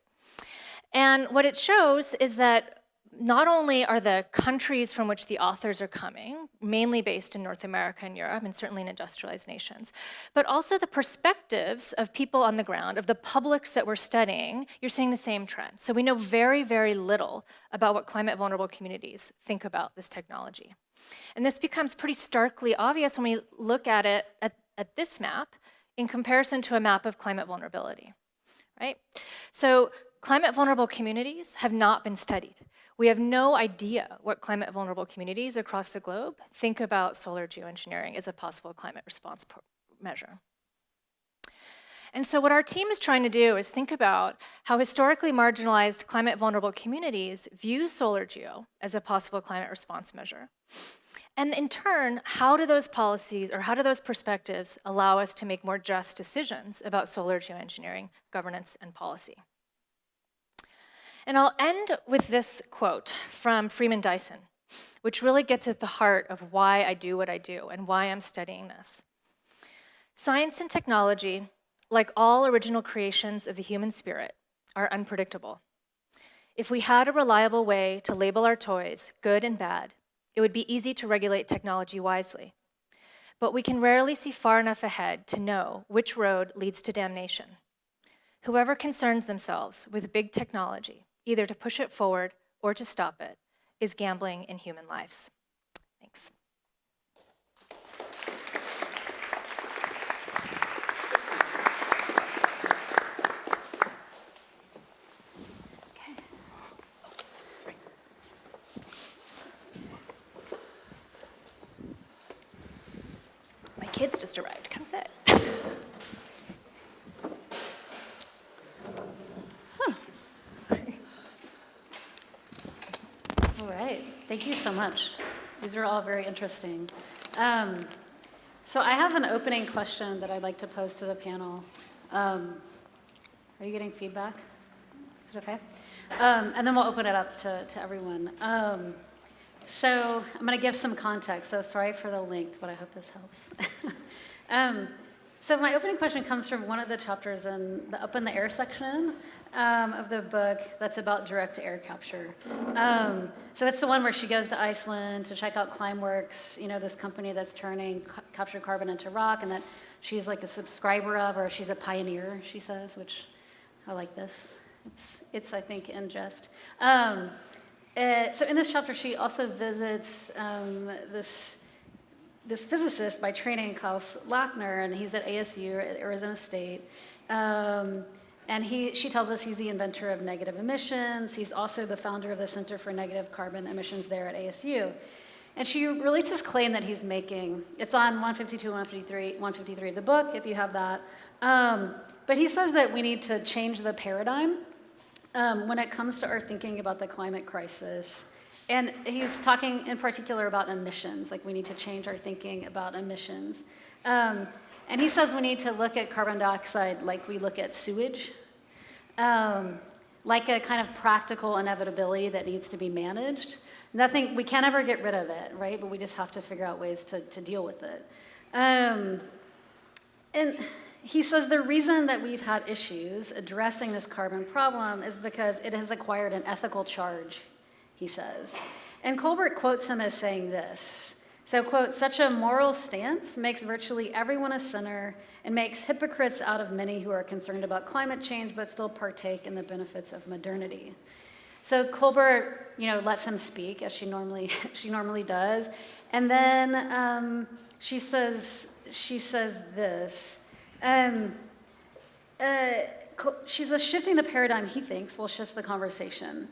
And what it shows is that not only are the countries from which the authors are coming, mainly based in North America and Europe, and certainly in industrialized nations, but also the perspectives of people on the ground, of the publics that we're studying, you're seeing the same trend. So we know very, very little about what climate vulnerable communities think about this technology. And this becomes pretty starkly obvious when we look at it at this map in comparison to a map of climate vulnerability, right? So climate vulnerable communities have not been studied. We have no idea what climate vulnerable communities across the globe think about solar geoengineering as a possible climate response measure. And so what our team is trying to do is think about how historically marginalized climate vulnerable communities view solar geo as a possible climate response measure. And in turn, how do those policies or how do those perspectives allow us to make more just decisions about solar geoengineering, governance, and policy? And I'll end with this quote from Freeman Dyson, which really gets at the heart of why I do what I do and why I'm studying this. Science and technology, like all original creations of the human spirit, are unpredictable. If we had a reliable way to label our toys good and bad, it would be easy to regulate technology wisely. But we can rarely see far enough ahead to know which road leads to damnation. Whoever concerns themselves with big technology, either to push it forward or to stop it, is gambling in human lives. Thanks. My kids just arrived. Come sit. All right, thank you so much. These are all very interesting. So I have an opening question that I'd like to pose to the panel. Are you getting feedback? Is it okay? And then we'll open it up to everyone. So I'm going to give some context. So sorry for the length, but I hope this helps. So my opening question comes from one of the chapters in the Up in the Air section of the book that's about direct air capture. So it's the one where she goes to Iceland to check out Climeworks, you know, this company that's turning captured carbon into rock, and that she's like a subscriber of, or she's a pioneer, she says, which I like this. It's I think, in jest. So in this chapter, she also visits this physicist by training, Klaus Lackner, and he's at ASU, at Arizona State. And she tells us he's the inventor of negative emissions. He's also the founder of the Center for Negative Carbon Emissions there at ASU. And she relates this claim that he's making. It's on 152, 153 of the book, if you have that. But he says that we need to change the paradigm when it comes to our thinking about the climate crisis. And he's talking in particular about emissions, like we need to change our thinking about emissions. And he says we need to look at carbon dioxide like we look at sewage, like a kind of practical inevitability that needs to be managed. We can't ever get rid of it, right? But we just have to figure out ways to deal with it. And he says the reason that we've had issues addressing this carbon problem is because it has acquired an ethical charge, he says. And Colbert quotes him as saying this, So, quote, such a moral stance makes virtually everyone a sinner and makes hypocrites out of many who are concerned about climate change but still partake in the benefits of modernity. So Colbert, lets him speak as she normally does, and then she says this. She says shifting the paradigm, he thinks, will shift the conversation.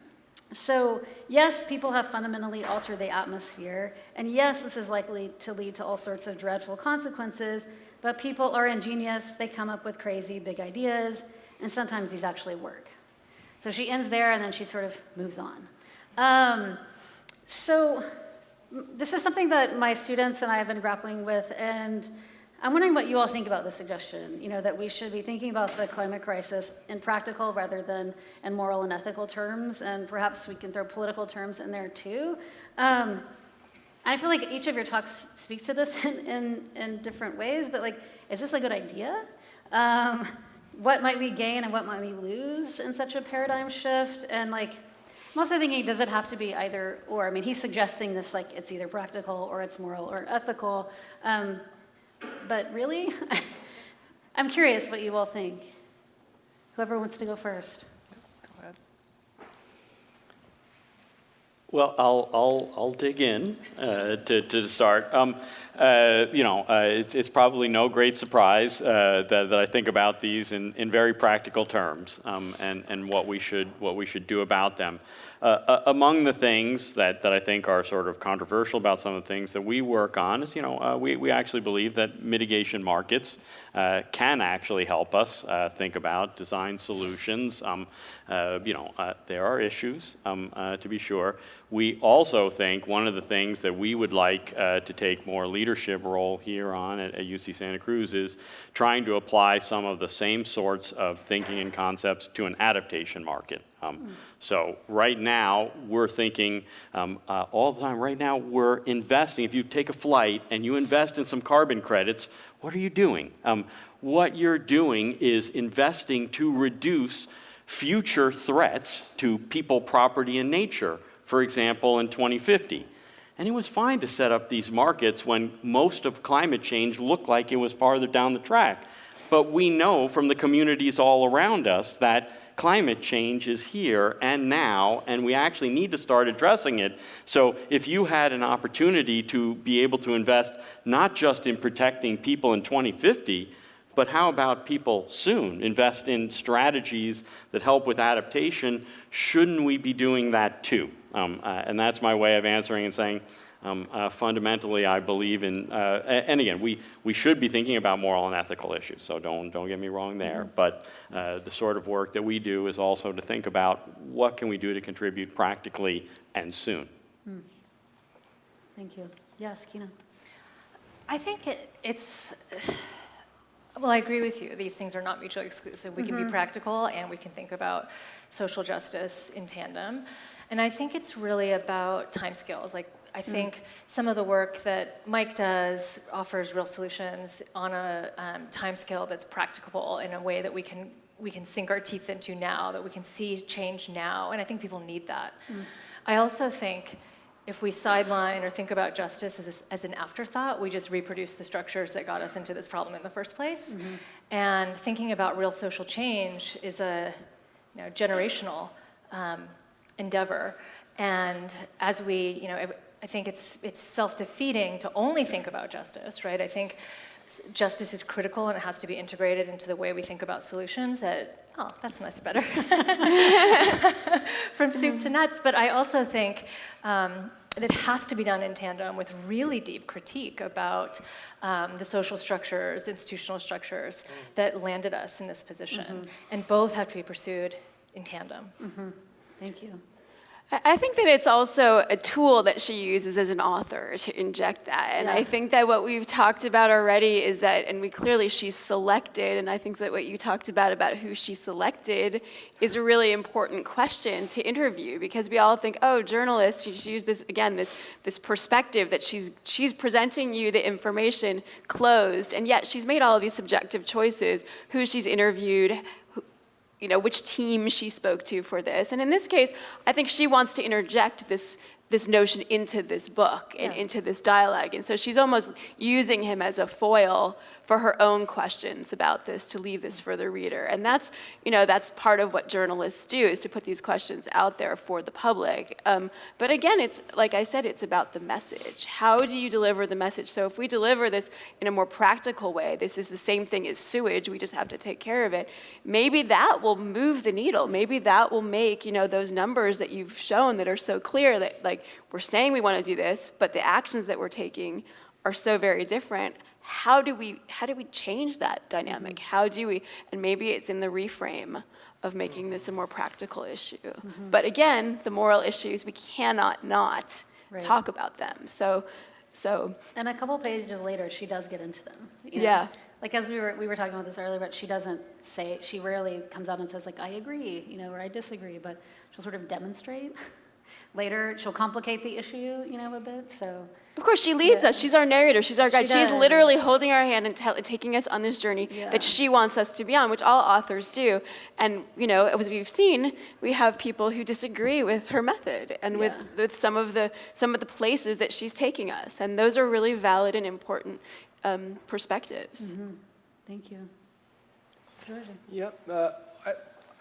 So yes, people have fundamentally altered the atmosphere, and yes, this is likely to lead to all sorts of dreadful consequences, but people are ingenious, they come up with crazy big ideas, and sometimes these actually work. So she ends there, and then she sort of moves on. So this is something that my students and I have been grappling with, and I'm wondering what you all think about this suggestion, that we should be thinking about the climate crisis in practical rather than in moral and ethical terms, and perhaps we can throw political terms in there too. I feel like each of your talks speaks to this in different ways, but is this a good idea? What might we gain and what might we lose in such a paradigm shift? And I'm also thinking, does it have to be either or? I mean, he's suggesting this it's either practical or it's moral or ethical. But really, I'm curious what you all think. Whoever wants to go first. Go ahead. Well, I'll dig in to start. It's probably no great surprise that I think about these in very practical terms, and what we should do about them. Among the things that I think are sort of controversial about some of the things that we work on is, we actually believe that mitigation markets can actually help us think about design solutions. There are issues, to be sure. We also think one of the things that we would like to take more leadership role here on at UC Santa Cruz is trying to apply some of the same sorts of thinking and concepts to an adaptation market. So right now, we're thinking all the time, right now we're investing. If you take a flight and you invest in some carbon credits, what are you doing? What you're doing is investing to reduce future threats to people, property, and nature, for example, in 2050. And it was fine to set up these markets when most of climate change looked like it was farther down the track. But we know from the communities all around us that climate change is here and now, and we actually need to start addressing it. So if you had an opportunity to be able to invest not just in protecting people in 2050, but how about people soon? Invest in strategies that help with adaptation. Shouldn't we be doing that too? And that's my way of answering and saying, fundamentally, I believe in, and again, we should be thinking about moral and ethical issues, so don't get me wrong there. But the sort of work that we do is also to think about what can we do to contribute practically and soon. Thank you. Yes, Sikina. I think well, I agree with you. These things are not mutually exclusive. We can be practical and we can think about social justice in tandem. And I think it's really about timescales. I think some of the work that Mike does offers real solutions on a timescale that's practicable in a way that we can sink our teeth into now, that we can see change now, and I think people need that. I also think if we sideline or think about justice as an afterthought, we just reproduce the structures that got us into this problem in the first place. And thinking about real social change is a generational endeavor. And as we, I think it's self-defeating to only think about justice, right? I think justice is critical and it has to be integrated into the way we think about solutions that's nice, better. From soup to nuts. But I also think that it has to be done in tandem with really deep critique about the social structures, the institutional structures that landed us in this position. And both have to be pursued in tandem. Thank you. I think that it's also a tool that she uses as an author to inject that. And I think that what we've talked about already is that, and she's selected, and I think that what you talked about who she selected is a really important question to interview, because we all think, oh, journalists, she used this, again, this perspective that she's presenting you the information closed, and yet she's made all of these subjective choices, who she's interviewed, which team she spoke to for this. And in this case, I think she wants to interject this this notion into this book and Yeah. into this dialogue. And so she's almost using him as a foil for her own questions about this to leave this for the reader. And that's, that's part of what journalists do, is to put these questions out there for the public. But again, it's, like I said, it's about the message. How do you deliver the message? So if we deliver this in a more practical way, this is the same thing as sewage, we just have to take care of it, maybe that will move the needle. Maybe that will make, those numbers that you've shown that are so clear that, like, we're saying we want to do this, but the actions that we're taking are so very different. How do we change that dynamic? How do we, and maybe it's in the reframe of making this a more practical issue. But again, the moral issues, we cannot not Right. talk about them. So, And a couple pages later, she does get into them. Yeah. Like as we were talking about this earlier, but she doesn't say, she rarely comes out and says like, I agree, or I disagree, but she'll sort of demonstrate. Later, she'll complicate the issue, a bit, so. of course, she leads us. She's our narrator. She's our guide. She She's does. literally holding our hand and taking us on this journey Yeah. that she wants us to be on, which all authors do. And, as we've seen, we have people who disagree with her method and Yeah. with some of the places that she's taking us. And those are really valid and important perspectives. Thank you. Jorge. Yep.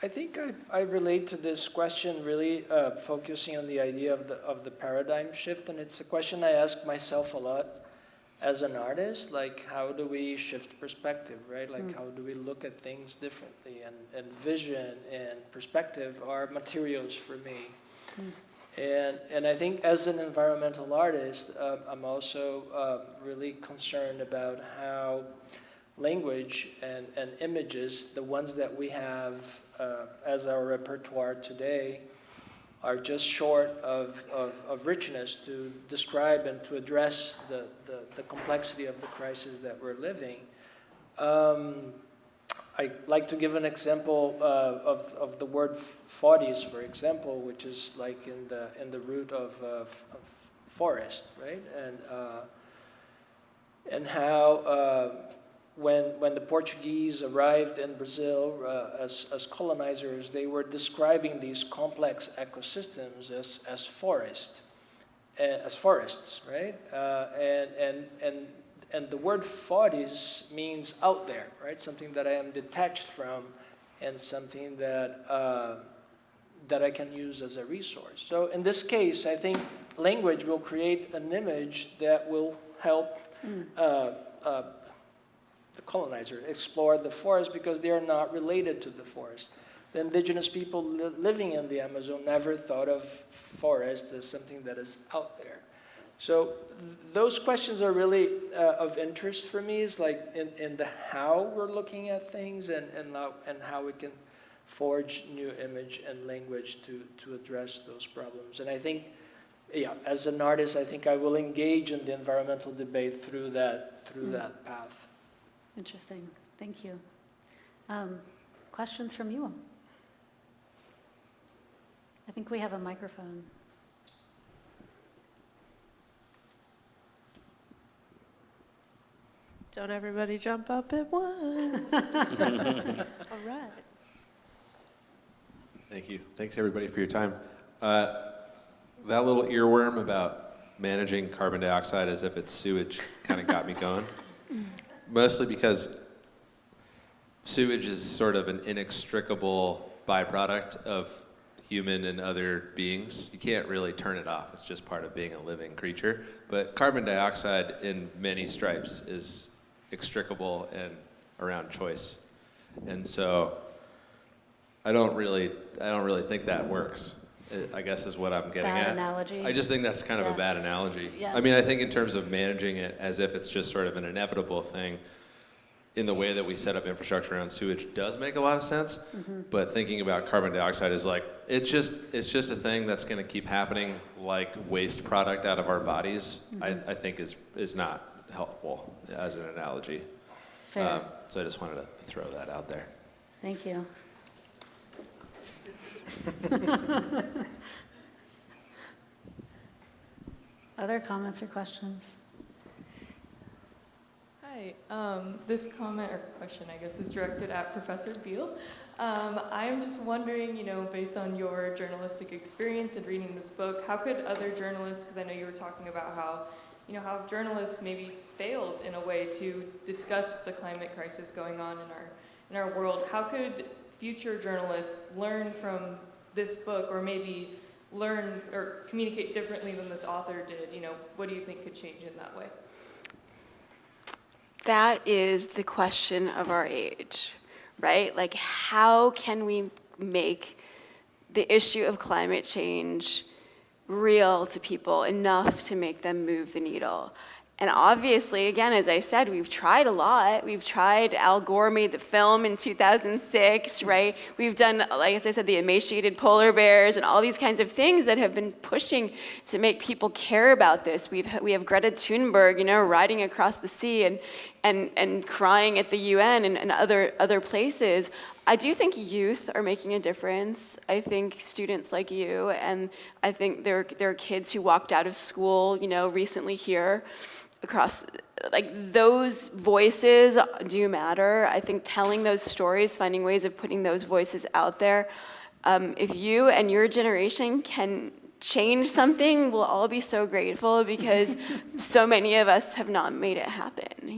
I think I relate to this question really focusing on the idea of the paradigm shift, and it's a question I ask myself a lot as an artist, like how do we shift perspective, right? Like how do we look at things differently? And vision and perspective are materials for me. And I think as an environmental artist, I'm also really concerned about how language and images, the ones that we have as our repertoire today, are just short of richness to describe and to address the complexity of the crisis that we're living. I like to give an example of the word forties, for example, which is like in the root of forest, right? And how when the Portuguese arrived in Brazil as colonizers, they were describing these complex ecosystems as forests, right? And the word forties means out there, right? Something that I am detached from, and something that I can use as a resource. So in this case, I think language will create an image that will help the colonizer explore the forest, because they are not related to the forest. The indigenous people living in the Amazon never thought of forest as something that is out there. So those questions are really of interest for me, is like in the how we're looking at things and how we can forge new image and language to address those problems. And I think, as an artist, I think I will engage in the environmental debate through that path. Interesting. Thank you. Questions from you all? I think we have a microphone. Don't everybody jump up at once. All right. Thank you. Thanks, everybody, for your time. That little earworm about managing carbon dioxide as if it's sewage kind of got me going. Mostly because sewage is sort of an inextricable byproduct of human and other beings. You can't really turn it off. It's just part of being a living creature. But carbon dioxide in many stripes is extricable and around choice. And so I don't really think that works, I guess is what I'm getting at. Bad analogy. I just think that's kind of Yeah. a bad analogy. Yeah. I mean, I think in terms of managing it as if it's just sort of an inevitable thing, in the way that we set up infrastructure around sewage does make a lot of sense. But thinking about carbon dioxide is like, it's just a thing that's going to keep happening, like waste product out of our bodies. I think is not helpful as an analogy. Fair. So I just wanted to throw that out there. Thank you. Other comments or questions? Hi. Hi. This comment or question, I guess, is directed at Professor Biehl. I'm just wondering, based on your journalistic experience in reading this book, how could other journalists, because I know you were talking about how journalists maybe failed in a way to discuss the climate crisis going on in our world. How could future journalists learn from this book, or maybe learn or communicate differently than this author did? What do you think could change in that way? That is the question of our age, right? Like, how can we make the issue of climate change real to people enough to make them move the needle? And obviously, again, as I said, we've tried a lot. We've tried, Al Gore made the film in 2006, right? We've done, like as I said, the emaciated polar bears and all these kinds of things that have been pushing to make people care about this. We have Greta Thunberg, riding across the sea and crying at the UN and other places. I do think youth are making a difference. I think students like you, and I think there are kids who walked out of school, recently here, across, like, those voices do matter. I think telling those stories, finding ways of putting those voices out there, if you and your generation can change something, we'll all be so grateful, because so many of us have not made it happen.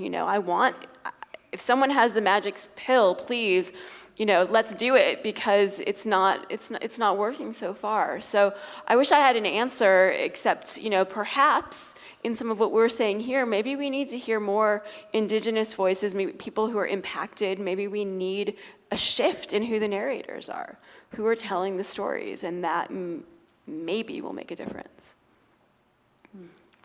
If someone has the magic pill, please, let's do it, because it's not working so far. So I wish I had an answer, except, perhaps in some of what we're saying here, maybe we need to hear more indigenous voices, maybe people who are impacted. Maybe we need a shift in who the narrators are, who are telling the stories, and that maybe will make a difference.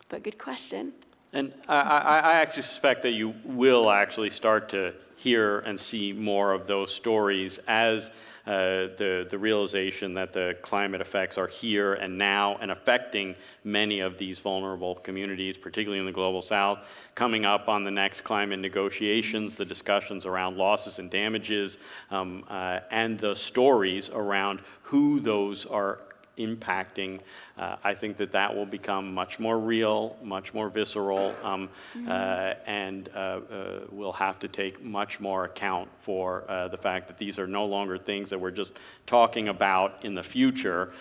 But good question. And I actually suspect that you will actually start to hear and see more of those stories as the realization that the climate effects are here and now and affecting many of these vulnerable communities, particularly in the Global South. Coming up on the next climate negotiations, the discussions around losses and damages, and the stories around who those are impacting. I think that will become much more real, much more visceral, and we'll have to take much more account for the fact that these are no longer things that we're just talking about in the future,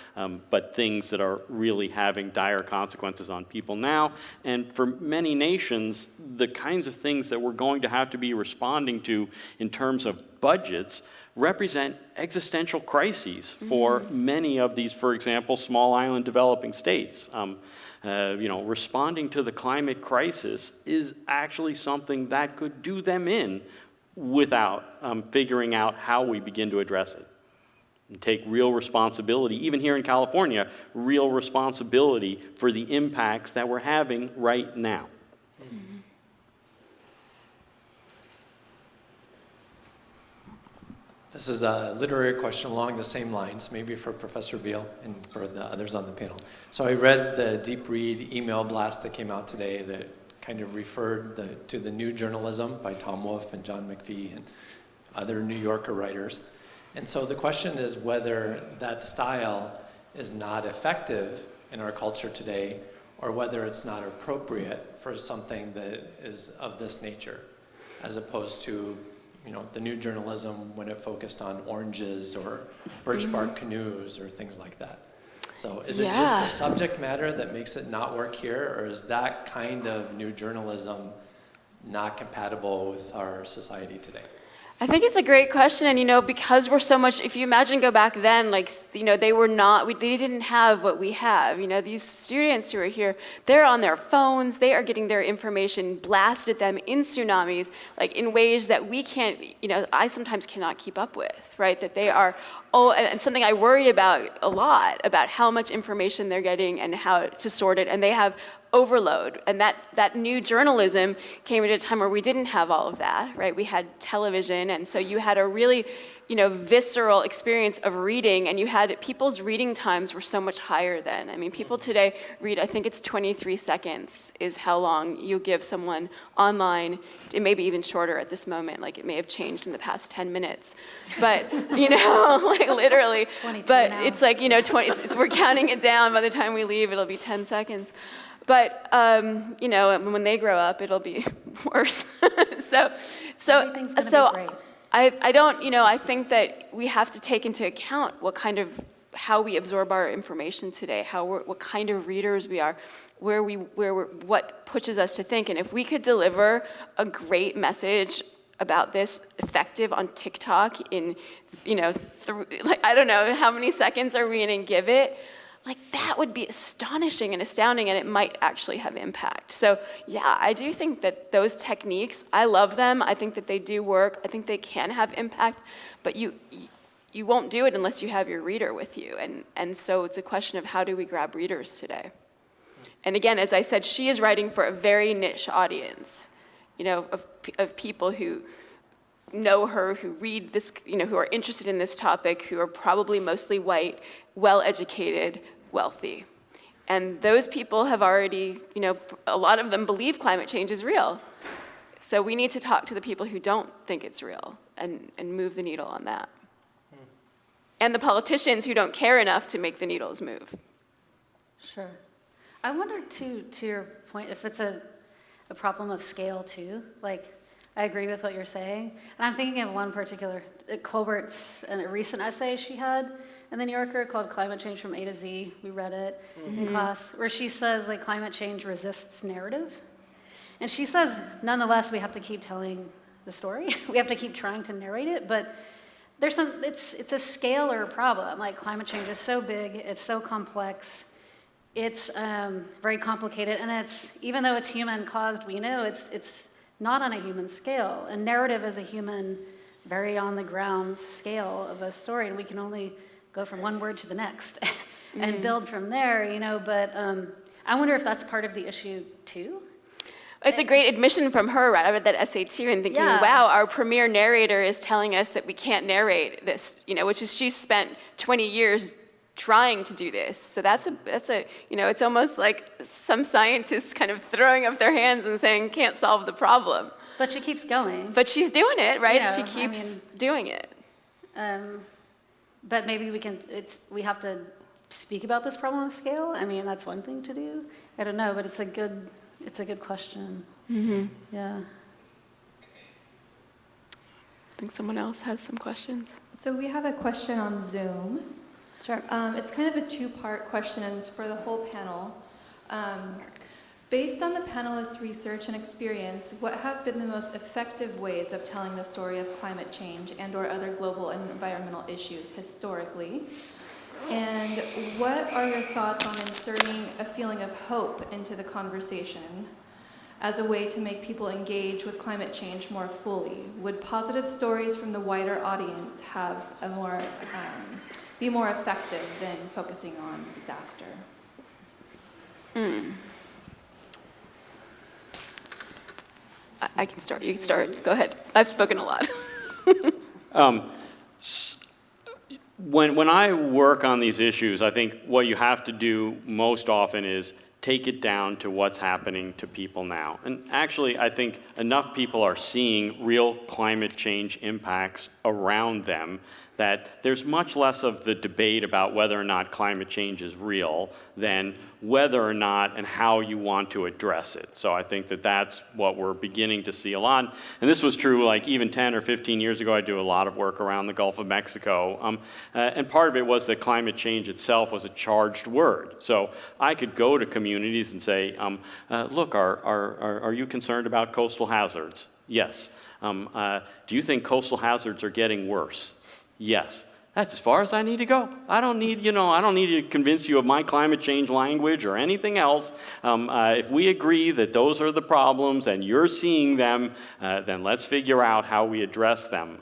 but things that are really having dire consequences on people now. And for many nations, the kinds of things that we're going to have to be responding to in terms of budgets represent existential crises for many of these, for example, small island developing states. Responding to the climate crisis is actually something that could do them in without figuring out how we begin to address it. And take real responsibility, even here in California, real responsibility for the impacts that we're having right now. This is a literary question along the same lines, maybe for Professor Biehl and for the others on the panel. So I read the deep read email blast that came out today that kind of referred to the new journalism by Tom Wolfe and John McPhee and other New Yorker writers. And so the question is whether that style is not effective in our culture today, or whether it's not appropriate for something that is of this nature, as opposed to the new journalism when it focused on oranges or birch bark canoes or things like that. So is it just the subject matter that makes it not work here, or is that kind of new journalism not compatible with our society today? I think it's a great question, and because we're so much, if you imagine go back then, they didn't have what we have. These students who are here, they're on their phones, they are getting their information blasted at them in tsunamis, in ways that we can't, I sometimes cannot keep up with, right? That they are, and something I worry about a lot, about how much information they're getting and how to sort it, and they have overload. And that new journalism came at a time where we didn't have all of that, right? We had television, and so you had a really, visceral experience of reading, and you had, people's reading times were so much higher then. I mean, people today read, I think it's 23 seconds is how long you give someone online. It may be even shorter at this moment, it may have changed in the past 10 minutes. But, literally. But now. It's 20, we're counting it down. By the time we leave, it'll be 10 seconds. But you know, when they grow up, it'll be worse. so Everything's gonna be great. I don't, you know, I think that we have to take into account how we absorb our information today, what kind of readers we are, what pushes us to think. And if we could deliver a great message about this effective on TikTok in, you know, like, I don't know, how many seconds are we gonna give it? Like, that would be astonishing and astounding, and it might actually have impact. So yeah, I do think that those techniques, I love them. I think that they do work. I think they can have impact, but you won't do it unless you have your reader with you. And so it's a question of how do we grab readers today? And again, as I said, she is writing for a very niche audience, you know, of people who know her, who read this, you know, who are interested in this topic, who are probably mostly white, well-educated, wealthy. And those people have already, you know, a lot of them believe climate change is real. So we need to talk to the people who don't think it's real and move the needle on that. And the politicians who don't care enough to make the needles move. Sure. I wonder, too, to your point, if it's a problem of scale, too. Like, I agree with what you're saying. And I'm thinking of one particular, Colbert's, a recent essay she had in the New Yorker called Climate Change from A to Z. We read it in class, where she says, like, climate change resists narrative. And she says, nonetheless, we have to keep telling the story. We have to keep trying to narrate it, but it's a scalar problem. Like, climate change is so big, it's so complex, it's very complicated, and it's, even though it's human caused, we know it's not on a human scale. And narrative is a human, very on the ground scale of a story, and we can only go from one word to the next and build from there, you know, but I wonder if that's part of the issue too. It's a great admission from her, right? I read that essay too, and thinking, wow, our premier narrator is telling us that we can't narrate this, you know, which is she's spent 20 years trying to do this. So that's a, you know, it's almost like some scientists kind of throwing up their hands and saying, can't solve the problem. But she keeps going. But she's doing it, right? You know, she keeps doing it. But maybe we have to speak about this problem of scale. I mean, that's one thing to do. I don't know, but it's a good question. Yeah. I think someone else has some questions. So we have a question on Zoom. Sure. It's kind of a two-part question, and it's for the whole panel. Based on the panelists' research and experience, what have been the most effective ways of telling the story of climate change and/or other global and environmental issues historically? And what are your thoughts on inserting a feeling of hope into the conversation as a way to make people engage with climate change more fully? Would positive stories from the wider audience have be more effective than focusing on disaster? I can start. You can start. Go ahead. I've spoken a lot. When I work on these issues, I think what you have to do most often is take it down to what's happening to people now. And actually, I think enough people are seeing real climate change impacts around them that there's much less of the debate about whether or not climate change is real than whether or not and how you want to address it. So I think that that's what we're beginning to see a lot. And this was true like even 10 or 15 years ago. I do a lot of work around the Gulf of Mexico. And part of it was that climate change itself was a charged word. So I could go to communities and say, look, are you concerned about coastal hazards? Yes. Do you think coastal hazards are getting worse? Yes. That's as far as I need to go. I don't need to convince you of my climate change language or anything else. If we agree that those are the problems and you're seeing them, then let's figure out how we address them.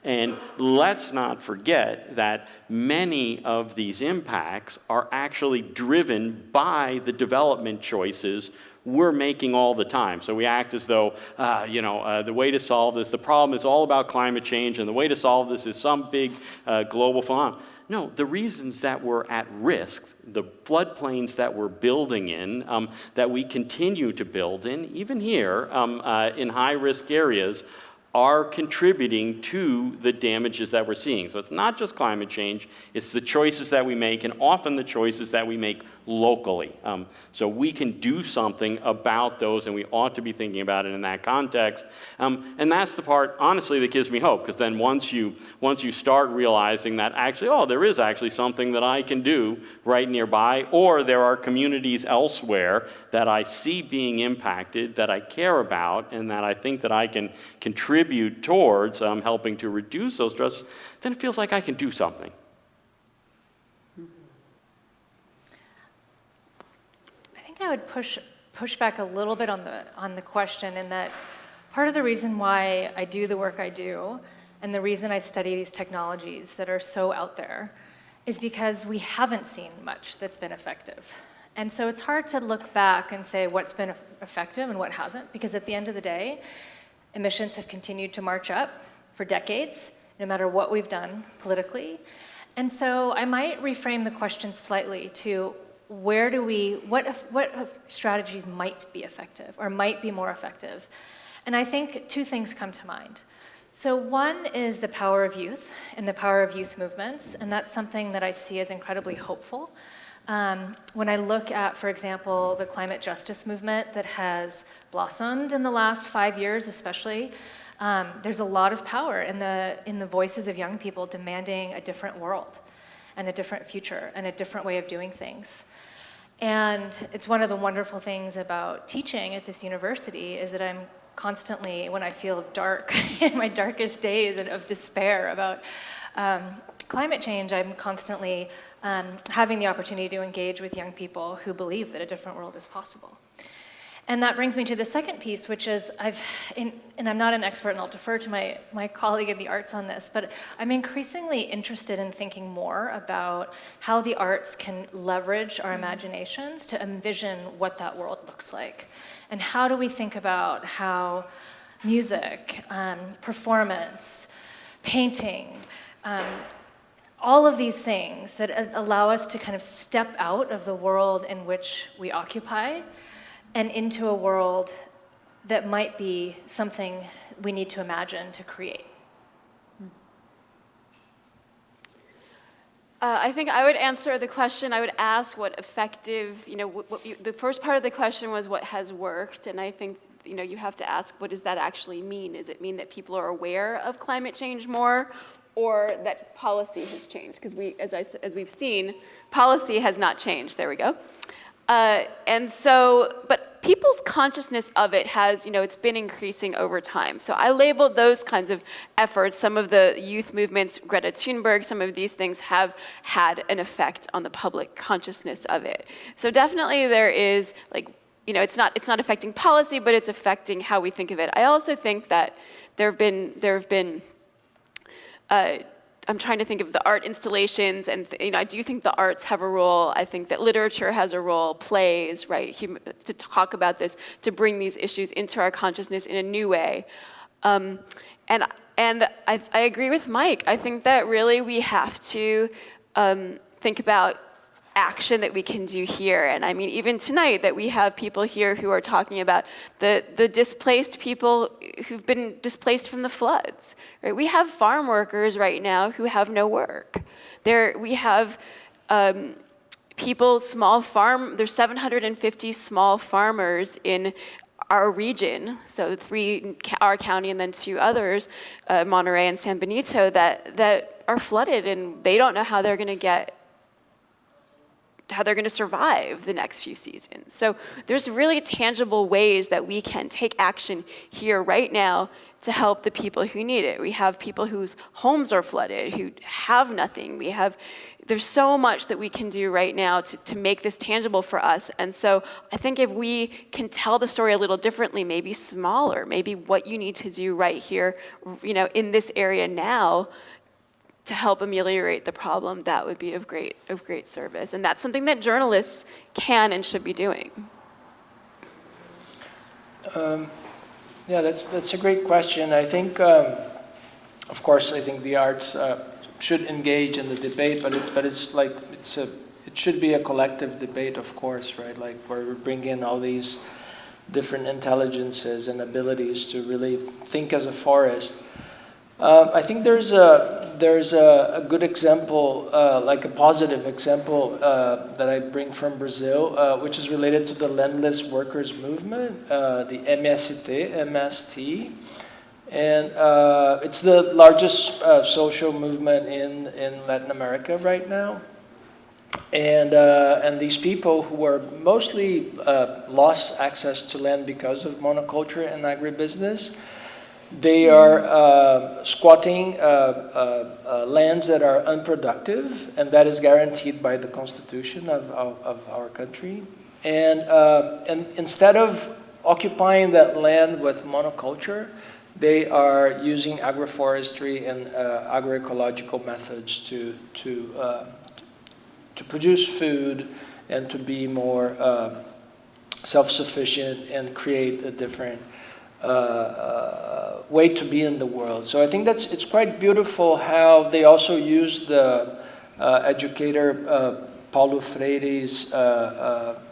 And let's not forget that many of these impacts are actually driven by the development choices we're making all the time. So we act as though, the way to solve this, the problem is all about climate change, and the way to solve this is some big global phenomenon. No, the reasons that we're at risk, the floodplains that we're building in, that we continue to build in, even here in high-risk areas, are contributing to the damages that we're seeing. So it's not just climate change, it's the choices that we make, and often the choices that we make locally. So we can do something about those, and we ought to be thinking about it in that context. And that's the part, honestly, that gives me hope, because then once you start realizing that actually, oh, there is actually something that I can do right nearby, or there are communities elsewhere that I see being impacted, that I care about, and that I think that I can contribute towards helping to reduce those stresses, then it feels like I can do something. I think I would push back a little bit on the question, in that part of the reason why I do the work I do, and the reason I study these technologies that are so out there, is because we haven't seen much that's been effective. And so it's hard to look back and say what's been effective and what hasn't, because at the end of the day, emissions have continued to march up for decades, no matter what we've done politically. And so I might reframe the question slightly to what strategies might be effective or might be more effective. And I think two things come to mind. So one is the power of youth and the power of youth movements, and that's something that I see as incredibly hopeful. When I look at, for example, the climate justice movement that has blossomed in the last 5 years especially, there's a lot of power in the voices of young people demanding a different world and a different future and a different way of doing things. And it's one of the wonderful things about teaching at this university is that I'm constantly, when I feel dark, in my darkest days and of despair about climate change, I'm constantly having the opportunity to engage with young people who believe that a different world is possible. And that brings me to the second piece, which is and I'm not an expert, and I'll defer to my colleague in the arts on this, but I'm increasingly interested in thinking more about how the arts can leverage our imaginations to envision what that world looks like. And how do we think about how music, performance, painting, all of these things that allow us to kind of step out of the world in which we occupy and into a world that might be something we need to imagine to create. I think I would answer the question. I would ask what effective, the first part of the question was what has worked, and I think, you have to ask, what does that actually mean? Does it mean that people are aware of climate change more, or that policy has changed? Because as we've seen, policy has not changed. There we go. But people's consciousness of it has, it's been increasing over time. So I labeled those kinds of efforts. Some of the youth movements, Greta Thunberg, some of these things have had an effect on the public consciousness of it. So definitely there is, it's not affecting policy, but it's affecting how we think of it. I also think that there have been I'm trying to think of the art installations, and I do think the arts have a role. I think that literature has a role, plays, right, to talk about this, to bring these issues into our consciousness in a new way. And I agree with Mike. I think that really we have to think about action that we can do here. And I mean, even tonight that we have people here who are talking about the displaced people who've been displaced from the floods, right? We have farm workers right now who have no work. We have people, there's 750 small farmers in our region, so 3, our county and then 2 others, Monterey and San Benito, that are flooded, and they don't know how they're going to survive the next few seasons. So there's really tangible ways that we can take action here right now to help the people who need it. We have people whose homes are flooded, who have nothing. There's so much that we can do right now to make this tangible for us. And so I think if we can tell the story a little differently, maybe smaller, maybe what you need to do right here, in this area now, to help ameliorate the problem, that would be of great service. And that's something that journalists can and should be doing. Yeah, that's a great question. I think, of course, I think the arts should engage in the debate, but it should be a collective debate, of course, right? Like where we bring in all these different intelligences and abilities to really think as a forest. I think there's a good example, like a positive example that I bring from Brazil, which is related to the landless workers movement, the MST. And it's the largest social movement in Latin America right now. And these people who are mostly lost access to land because of monoculture and agribusiness, they are squatting lands that are unproductive, and that is guaranteed by the constitution of our country. And instead of occupying that land with monoculture, they are using agroforestry and agroecological methods to produce food and to be more self-sufficient and create a different way to be in the world. So I think it's quite beautiful how they also use the educator Paulo Freire's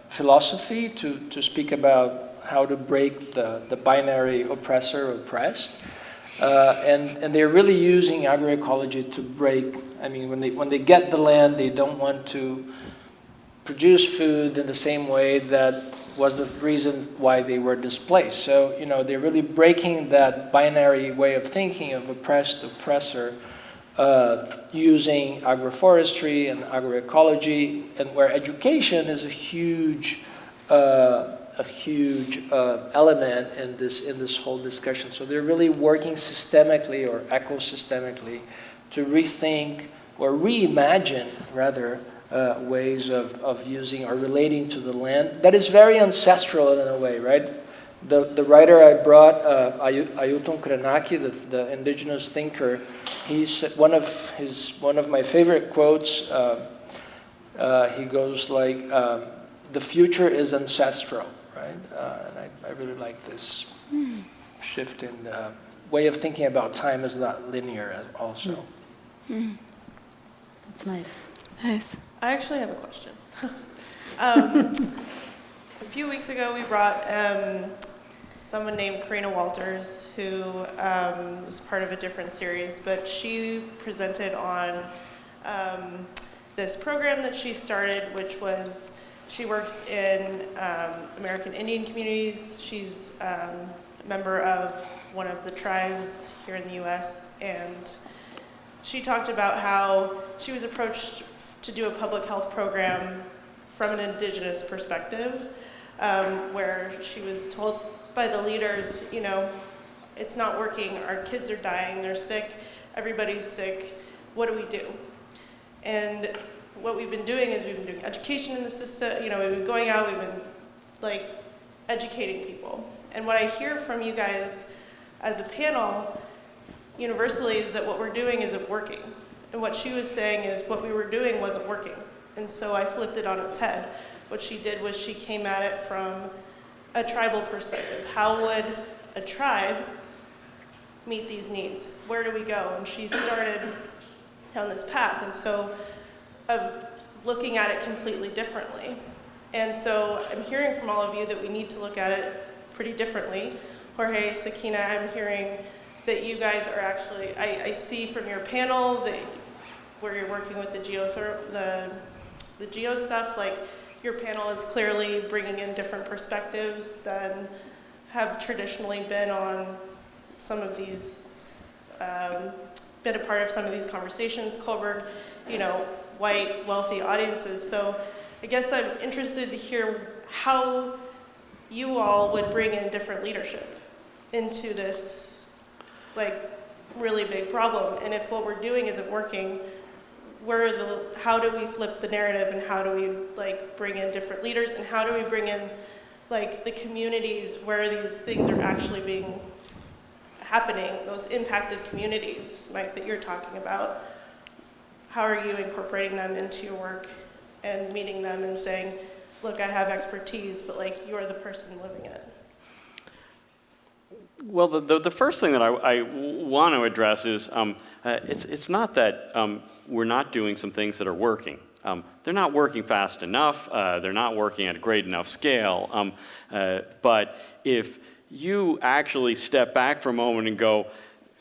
philosophy to speak about how to break the binary oppressor-oppressed. And they're really using agroecology to break. I mean, when they get the land, they don't want to produce food in the same way that was the reason why they were displaced. So, they're really breaking that binary way of thinking of oppressed, oppressor, using agroforestry and agroecology, and where education is a huge element in this whole discussion. So they're really working systemically or ecosystemically to rethink or reimagine, rather, ways of using or relating to the land that is very ancestral in a way, right? The writer I brought, Ailton Krenak, the indigenous thinker, he's one of my favorite quotes. He goes like, "The future is ancestral," right? And I really like this shift in way of thinking about time is not linear also. That's nice. Nice. I actually have a question. A few weeks ago, we brought someone named Karina Walters, who was part of a different series, but she presented on this program that she started, which was, she works in American Indian communities. She's a member of one of the tribes here in the US, and she talked about how she was approached to do a public health program from an indigenous perspective, where she was told by the leaders, it's not working, our kids are dying, they're sick, everybody's sick, what do we do? And what we've been doing is we've been doing education in the system, we've been going out, we've been educating people. And what I hear from you guys as a panel universally is that what we're doing isn't working. And what she was saying is what we were doing wasn't working. And so I flipped it on its head. What she did was she came at it from a tribal perspective. How would a tribe meet these needs? Where do we go? And she started down this path. And so of looking at it completely differently. And so I'm hearing from all of you that we need to look at it pretty differently. Jorge, Sikina, I'm hearing that you guys are actually, I see from your panel that where you're working with the geo stuff, your panel is clearly bringing in different perspectives than have traditionally been on some of these, been a part of some of these conversations. Kohlberg, white, wealthy audiences. So I guess I'm interested to hear how you all would bring in different leadership into this really big problem. And if what we're doing isn't working, how do we flip the narrative, and how do we bring in different leaders, and how do we bring in the communities where these things are actually happening, those impacted communities, Mike, that you're talking about? How are you incorporating them into your work and meeting them and saying, look, I have expertise, but you're the person living it? Well, the first thing that I want to address is it's not that we're not doing some things that are working. They're not working fast enough. They're not working at a great enough scale. But if you actually step back for a moment and go,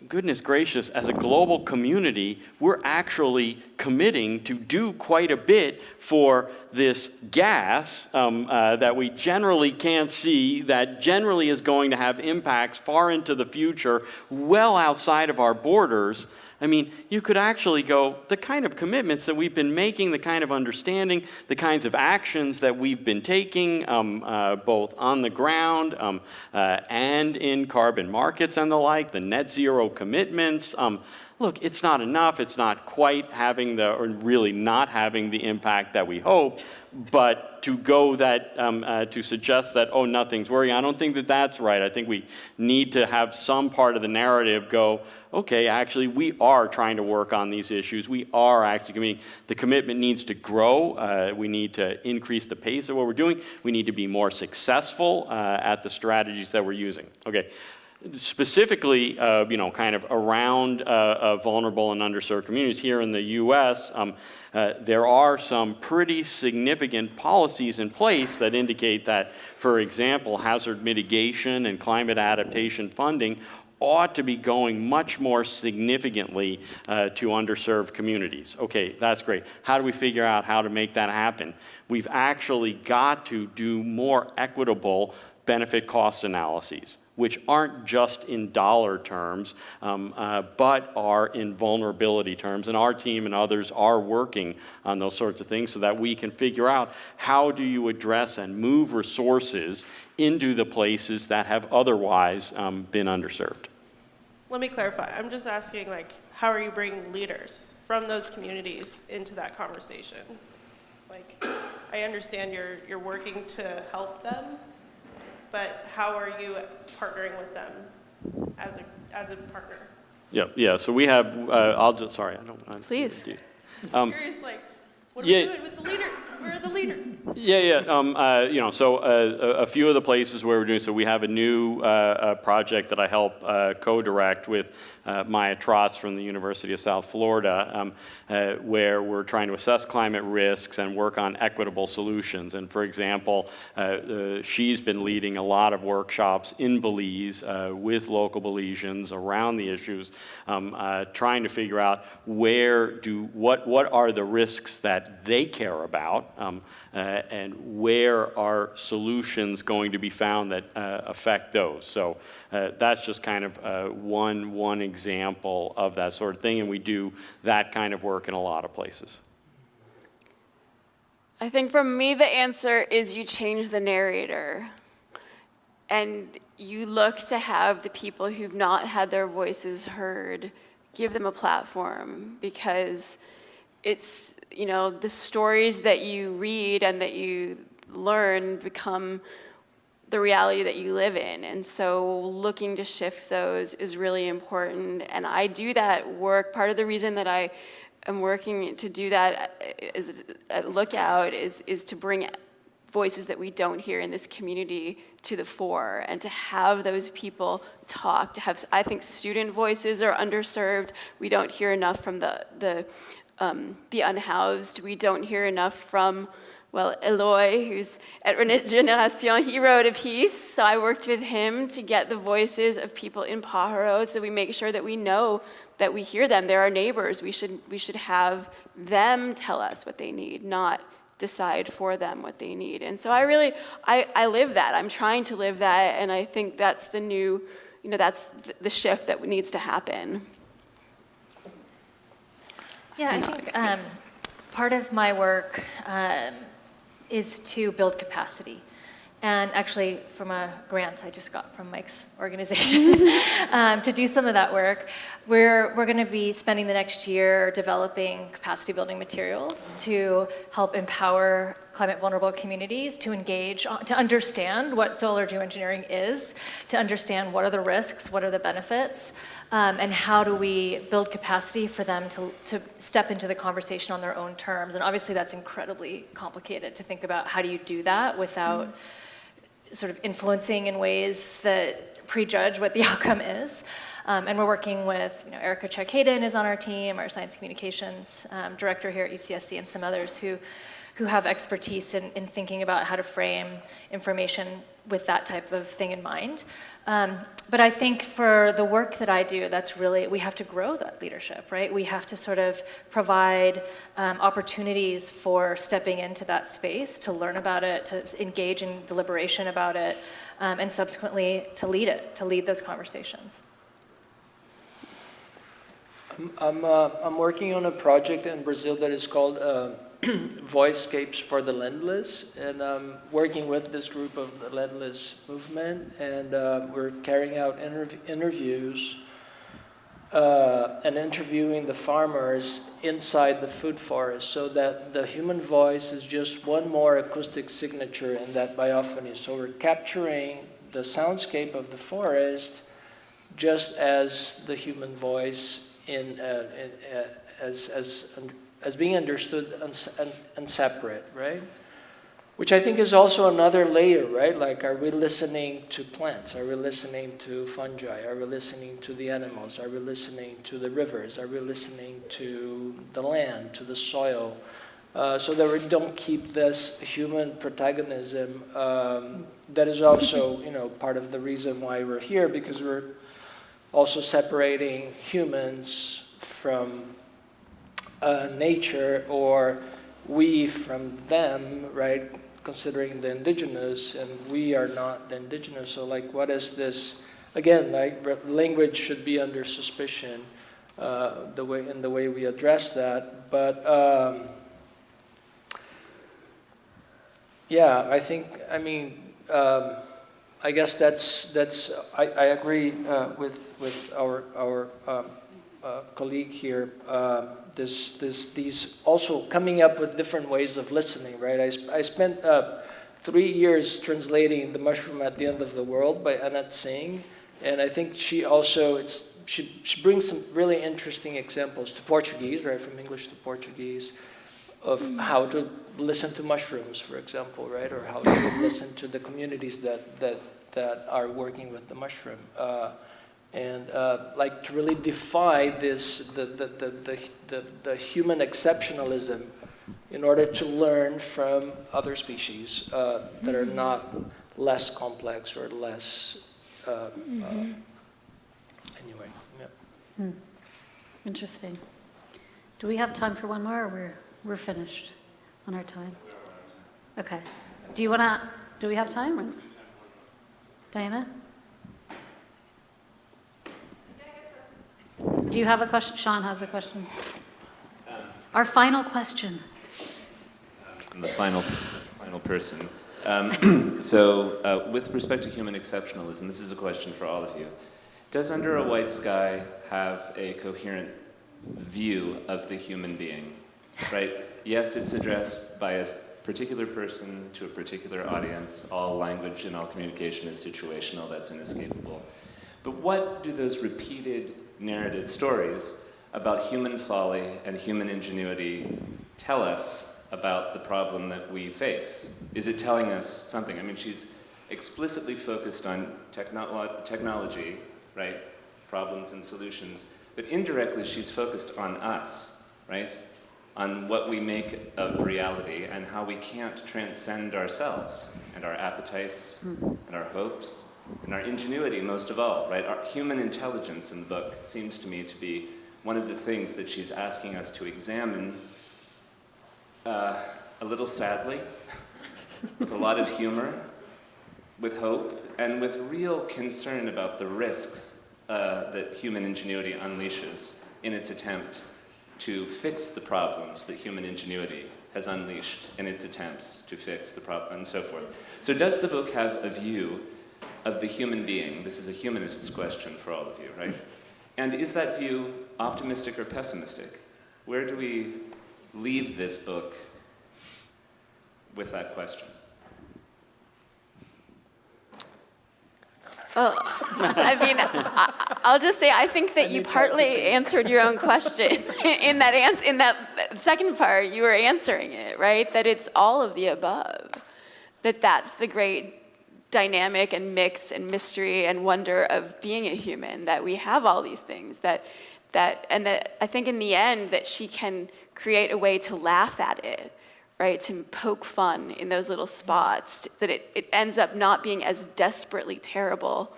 goodness gracious, as a global community, we're actually committing to do quite a bit for this gas that we generally can't see, that generally is going to have impacts far into the future, well outside of our borders. I mean, you could actually go, the kind of commitments that we've been making, the kind of understanding, the kinds of actions that we've been taking, both on the ground and in carbon markets and the like, the net zero commitments. Look, it's not enough. It's not quite having or really not having the impact that we hope. But to go that, to suggest that, oh, nothing's working, I don't think that that's right. I think we need to have some part of the narrative go, okay, actually, we are trying to work on these issues. We are actually committing. The commitment needs to grow. We need to increase the pace of what we're doing. We need to be more successful at the strategies that we're using. Okay. Specifically, kind of around vulnerable and underserved communities here in the U.S., there are some pretty significant policies in place that indicate that, for example, hazard mitigation and climate adaptation funding ought to be going much more significantly to underserved communities. Okay, that's great. How do we figure out how to make that happen? We've actually got to do more equitable benefit cost analyses, which aren't just in dollar terms, but are in vulnerability terms. And our team and others are working on those sorts of things so that we can figure out how do you address and move resources into the places that have otherwise been underserved. Let me clarify. I'm just asking, like, how are you bringing leaders from those communities into that conversation? Like, I understand you're working to help them, but how are you partnering with them as a partner? Yeah. So we have. Sorry, I don't. Please. I'm curious, like, what are we doing with the leaders? Where are the leaders? So a few of the places where we're doing so, we have a new project that I help co-direct with Maya Trotz from the University of South Florida, where we're trying to assess climate risks and work on equitable solutions. And for example, she's been leading a lot of workshops in Belize with local Belizeans around the issues, trying to figure out what are the risks that they care about, and where are solutions going to be found that affect those. So that's just kind of one example of that sort of thing, and we do that kind of work in a lot of places. I think for me, the answer is you change the narrator. And you look to have the people who've not had their voices heard, give them a platform, because it's, the stories that you read and that you learn become the reality that you live in. And so looking to shift those is really important. And I do that work. Part of the reason that I am working to do that at Lookout is to bring voices that we don't hear in this community to the fore, and to have those people talk, to have, I think student voices are underserved. We don't hear enough from the unhoused. We don't hear enough from, well, Eloy, who's at Regeneration, he wrote a piece, so I worked with him to get the voices of people in Pajaro, so we make sure that we know that we hear them. They're our neighbors. We should have them tell us what they need, not decide for them what they need. And so I live that. I'm trying to live that, and I think that's the new, that's the shift that needs to happen. Yeah, I think part of my work is to build capacity. And actually, from a grant I just got from Mike's organization to do some of that work, we're going to be spending the next year developing capacity building materials to help empower climate vulnerable communities to engage, to understand what solar geoengineering is, to understand what are the risks, what are the benefits, and how do we build capacity for them to step into the conversation on their own terms. And obviously that's incredibly complicated to think about how do you do that without sort of influencing in ways that prejudge what the outcome is. And we're working with, Erica Chuck-Hayden is on our team, our science communications director here at UCSC, and some others who have expertise in thinking about how to frame information with that type of thing in mind. But I think for the work that I do, that's really, we have to grow that leadership, right? We have to sort of provide opportunities for stepping into that space, to learn about it, to engage in deliberation about it, and subsequently to lead those conversations. I'm working on a project in Brazil that is called Voicescapes for the Landless, and I'm working with this group of the landless movement, and we're carrying out interviews and interviewing the farmers inside the food forest, so that the human voice is just one more acoustic signature in that biophony. So we're capturing the soundscape of the forest just as the human voice as being understood and separate, right? Which I think is also another layer, right? Like, are we listening to plants? Are we listening to fungi? Are we listening to the animals? Are we listening to the rivers? Are we listening to the land, to the soil? So that we don't keep this human protagonism. That is also, part of the reason why we're here, because we're also separating humans from nature, or we from them, right? Considering the indigenous, and we are not the indigenous. So, like, what is this? Again, like, language should be under suspicion, the way we address that. But yeah, I think. I guess that's. I agree with our colleague here. These also coming up with different ways of listening, right? I spent 3 years translating The Mushroom at the End of the World by Anat Singh, and I think she brings some really interesting examples to Portuguese, right, from English to Portuguese, of how to listen to mushrooms, for example, right, or how to listen to the communities that are working with the mushroom. Like, to really defy the human exceptionalism in order to learn from other species that are not less complex or less. Anyway, yeah. Interesting. Do we have time for one more, or we're finished on our time? Okay. Do we have time? Or? Diana? Do you have a question? Sean has a question. Our final question. I'm the final person. With respect to human exceptionalism, this is a question for all of you. Does Under a White Sky have a coherent view of the human being? Right? Yes, it's addressed by a particular person to a particular audience. All language and all communication is situational. That's inescapable. But what do those repeated narrative stories about human folly and human ingenuity tell us about the problem that we face? Is it telling us something? I mean, she's explicitly focused on technology, right? Problems and solutions, but indirectly she's focused on us, right? On what we make of reality and how we can't transcend ourselves and our appetites and our hopes and our ingenuity, most of all, right? Our human intelligence in the book seems to me to be one of the things that she's asking us to examine a little sadly, with a lot of humor, with hope, and with real concern about the risks that human ingenuity unleashes in its attempt to fix the problems that human ingenuity has unleashed in its attempts to fix the problem, and so forth. So does the book have a view of the human being? This is a humanist's question for all of you, right? And is that view optimistic or pessimistic? Where do we leave this book with that question? Well, I'll just say I think that you partly answered your own question in that second part. You were answering it, right? That it's all of the above. That's the great dynamic and mix and mystery and wonder of being a human. That we have all these things. That I think in the end that she can create a way to laugh at it, right? To poke fun in those little spots, that it ends up not being as desperately terrible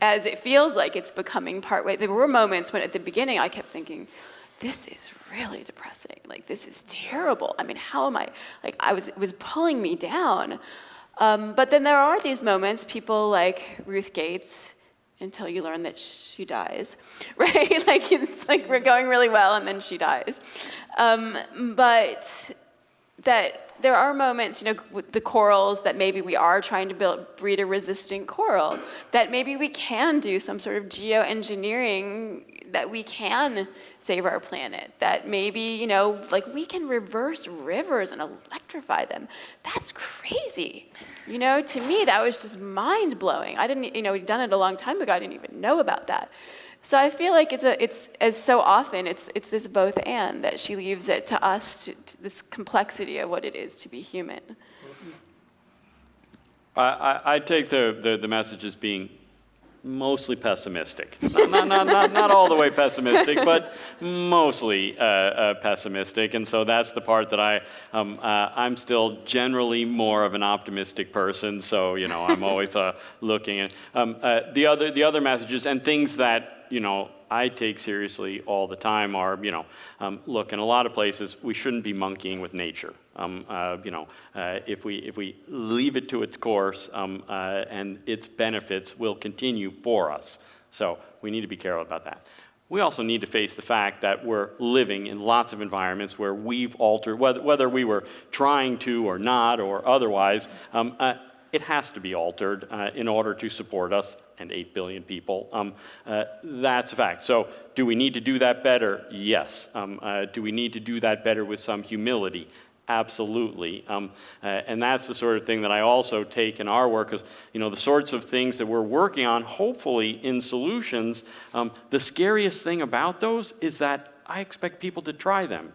as it feels like it's becoming partway. There were moments when at the beginning I kept thinking, this is really depressing. Like, this is terrible. I mean, how am I, like, it was pulling me down. But then there are these moments, people like Ruth Gates, until you learn that she dies, right? Like, it's like we're going really well and then she dies. But that there are moments, with the corals, that maybe we are trying to breed a resistant coral, that maybe we can do some sort of geoengineering, that we can save our planet, that maybe, like we can reverse rivers and electrify them. That's crazy. To me, that was just mind-blowing. I didn't, we'd done it a long time ago. I didn't even know about that. So I feel like it's as so often, it's this both and, that she leaves it to us, to this complexity of what it is to be human. I take the message as being mostly pessimistic. Not all the way pessimistic, but mostly pessimistic. And so that's the part that I'm still generally more of an optimistic person. So, I'm always looking at the other messages and things that, I take seriously all the time are, look, in a lot of places, we shouldn't be monkeying with nature. If we leave it to its course, and its benefits will continue for us. So we need to be careful about that. We also need to face the fact that we're living in lots of environments where we've altered, whether we were trying to or not or otherwise, it has to be altered in order to support us and 8 billion people. That's a fact. So do we need to do that better? Yes. Do we need to do that better with some humility? Absolutely. And that's the sort of thing that I also take in our work, is, the sorts of things that we're working on, hopefully in solutions. The scariest thing about those is that I expect people to try them.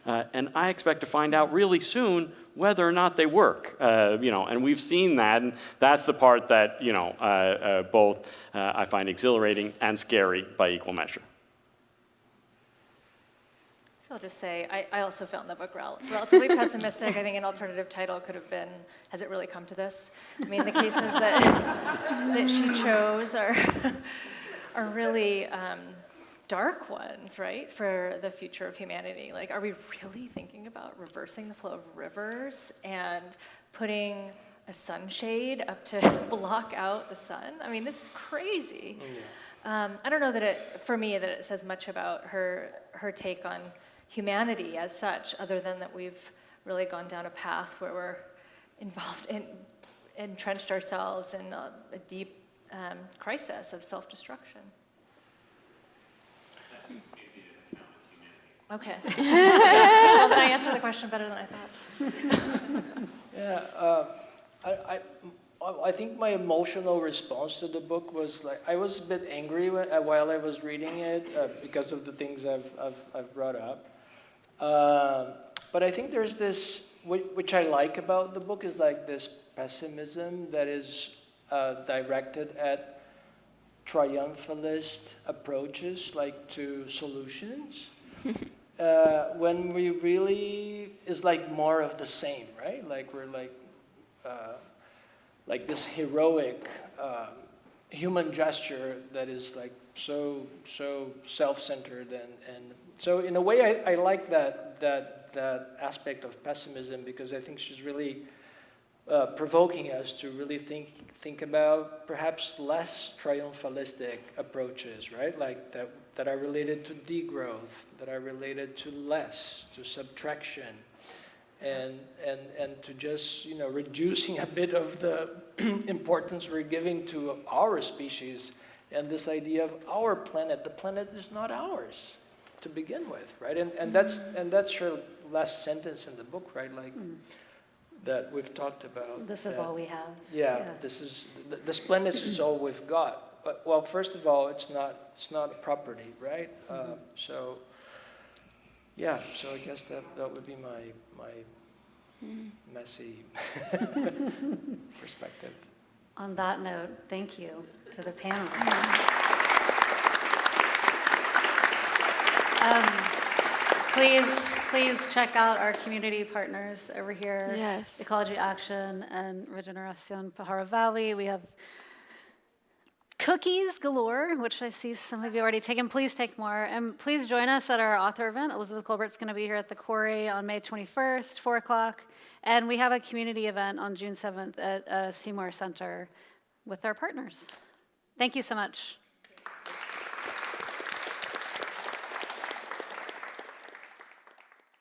And I expect to find out really soon whether or not they work, and we've seen that, and that's the part that, both I find exhilarating and scary by equal measure. So I'll just say, I also found the book relatively pessimistic. I think an alternative title could have been, Has It Really Come to This? I mean, the cases that she chose are really dark ones, right, for the future of humanity. Like, are we really thinking about reversing the flow of rivers and putting a sunshade up to block out the sun? I mean, this is crazy. I don't know that for me, that it says much about her take on humanity as such, other than that we've really gone down a path where we're involved in, entrenched ourselves in a deep crisis of self-destruction. Okay. Well, then I answered the question better than I thought. I think my emotional response to the book was like, I was a bit angry while I was reading it because of the things I've brought up. But I think there's this, which I like about the book, is like this pessimism that is directed at triumphalist approaches, like to solutions. When we really is like more of the same, right? Like we're like this heroic human gesture that is like so self-centered, and so in a way I like that aspect of pessimism, because I think she's really provoking us to really think about perhaps less triumphalistic approaches, right? Like that are related to degrowth, that are related to less, to subtraction, and to just, reducing a bit of the importance we're giving to our species, and this idea of our planet. The planet is not ours to begin with, right? And that's her last sentence in the book, right? Like that we've talked about. This is all we have. Yeah. This planet is all we've got. But, well, first of all, it's not a property, right? So I guess that would be my messy perspective. On that note, thank you to the panel. Please check out our community partners over here. Yes. Ecology Action and Regeneración Pajaro Valley. We have Cookies galore, which I see some of you already taken. Please take more. And please join us at our author event. Elizabeth Colbert's going to be here at the Quarry on May 21st, 4 o'clock. And we have a community event on June 7th at Seymour Center with our partners. Thank you so much.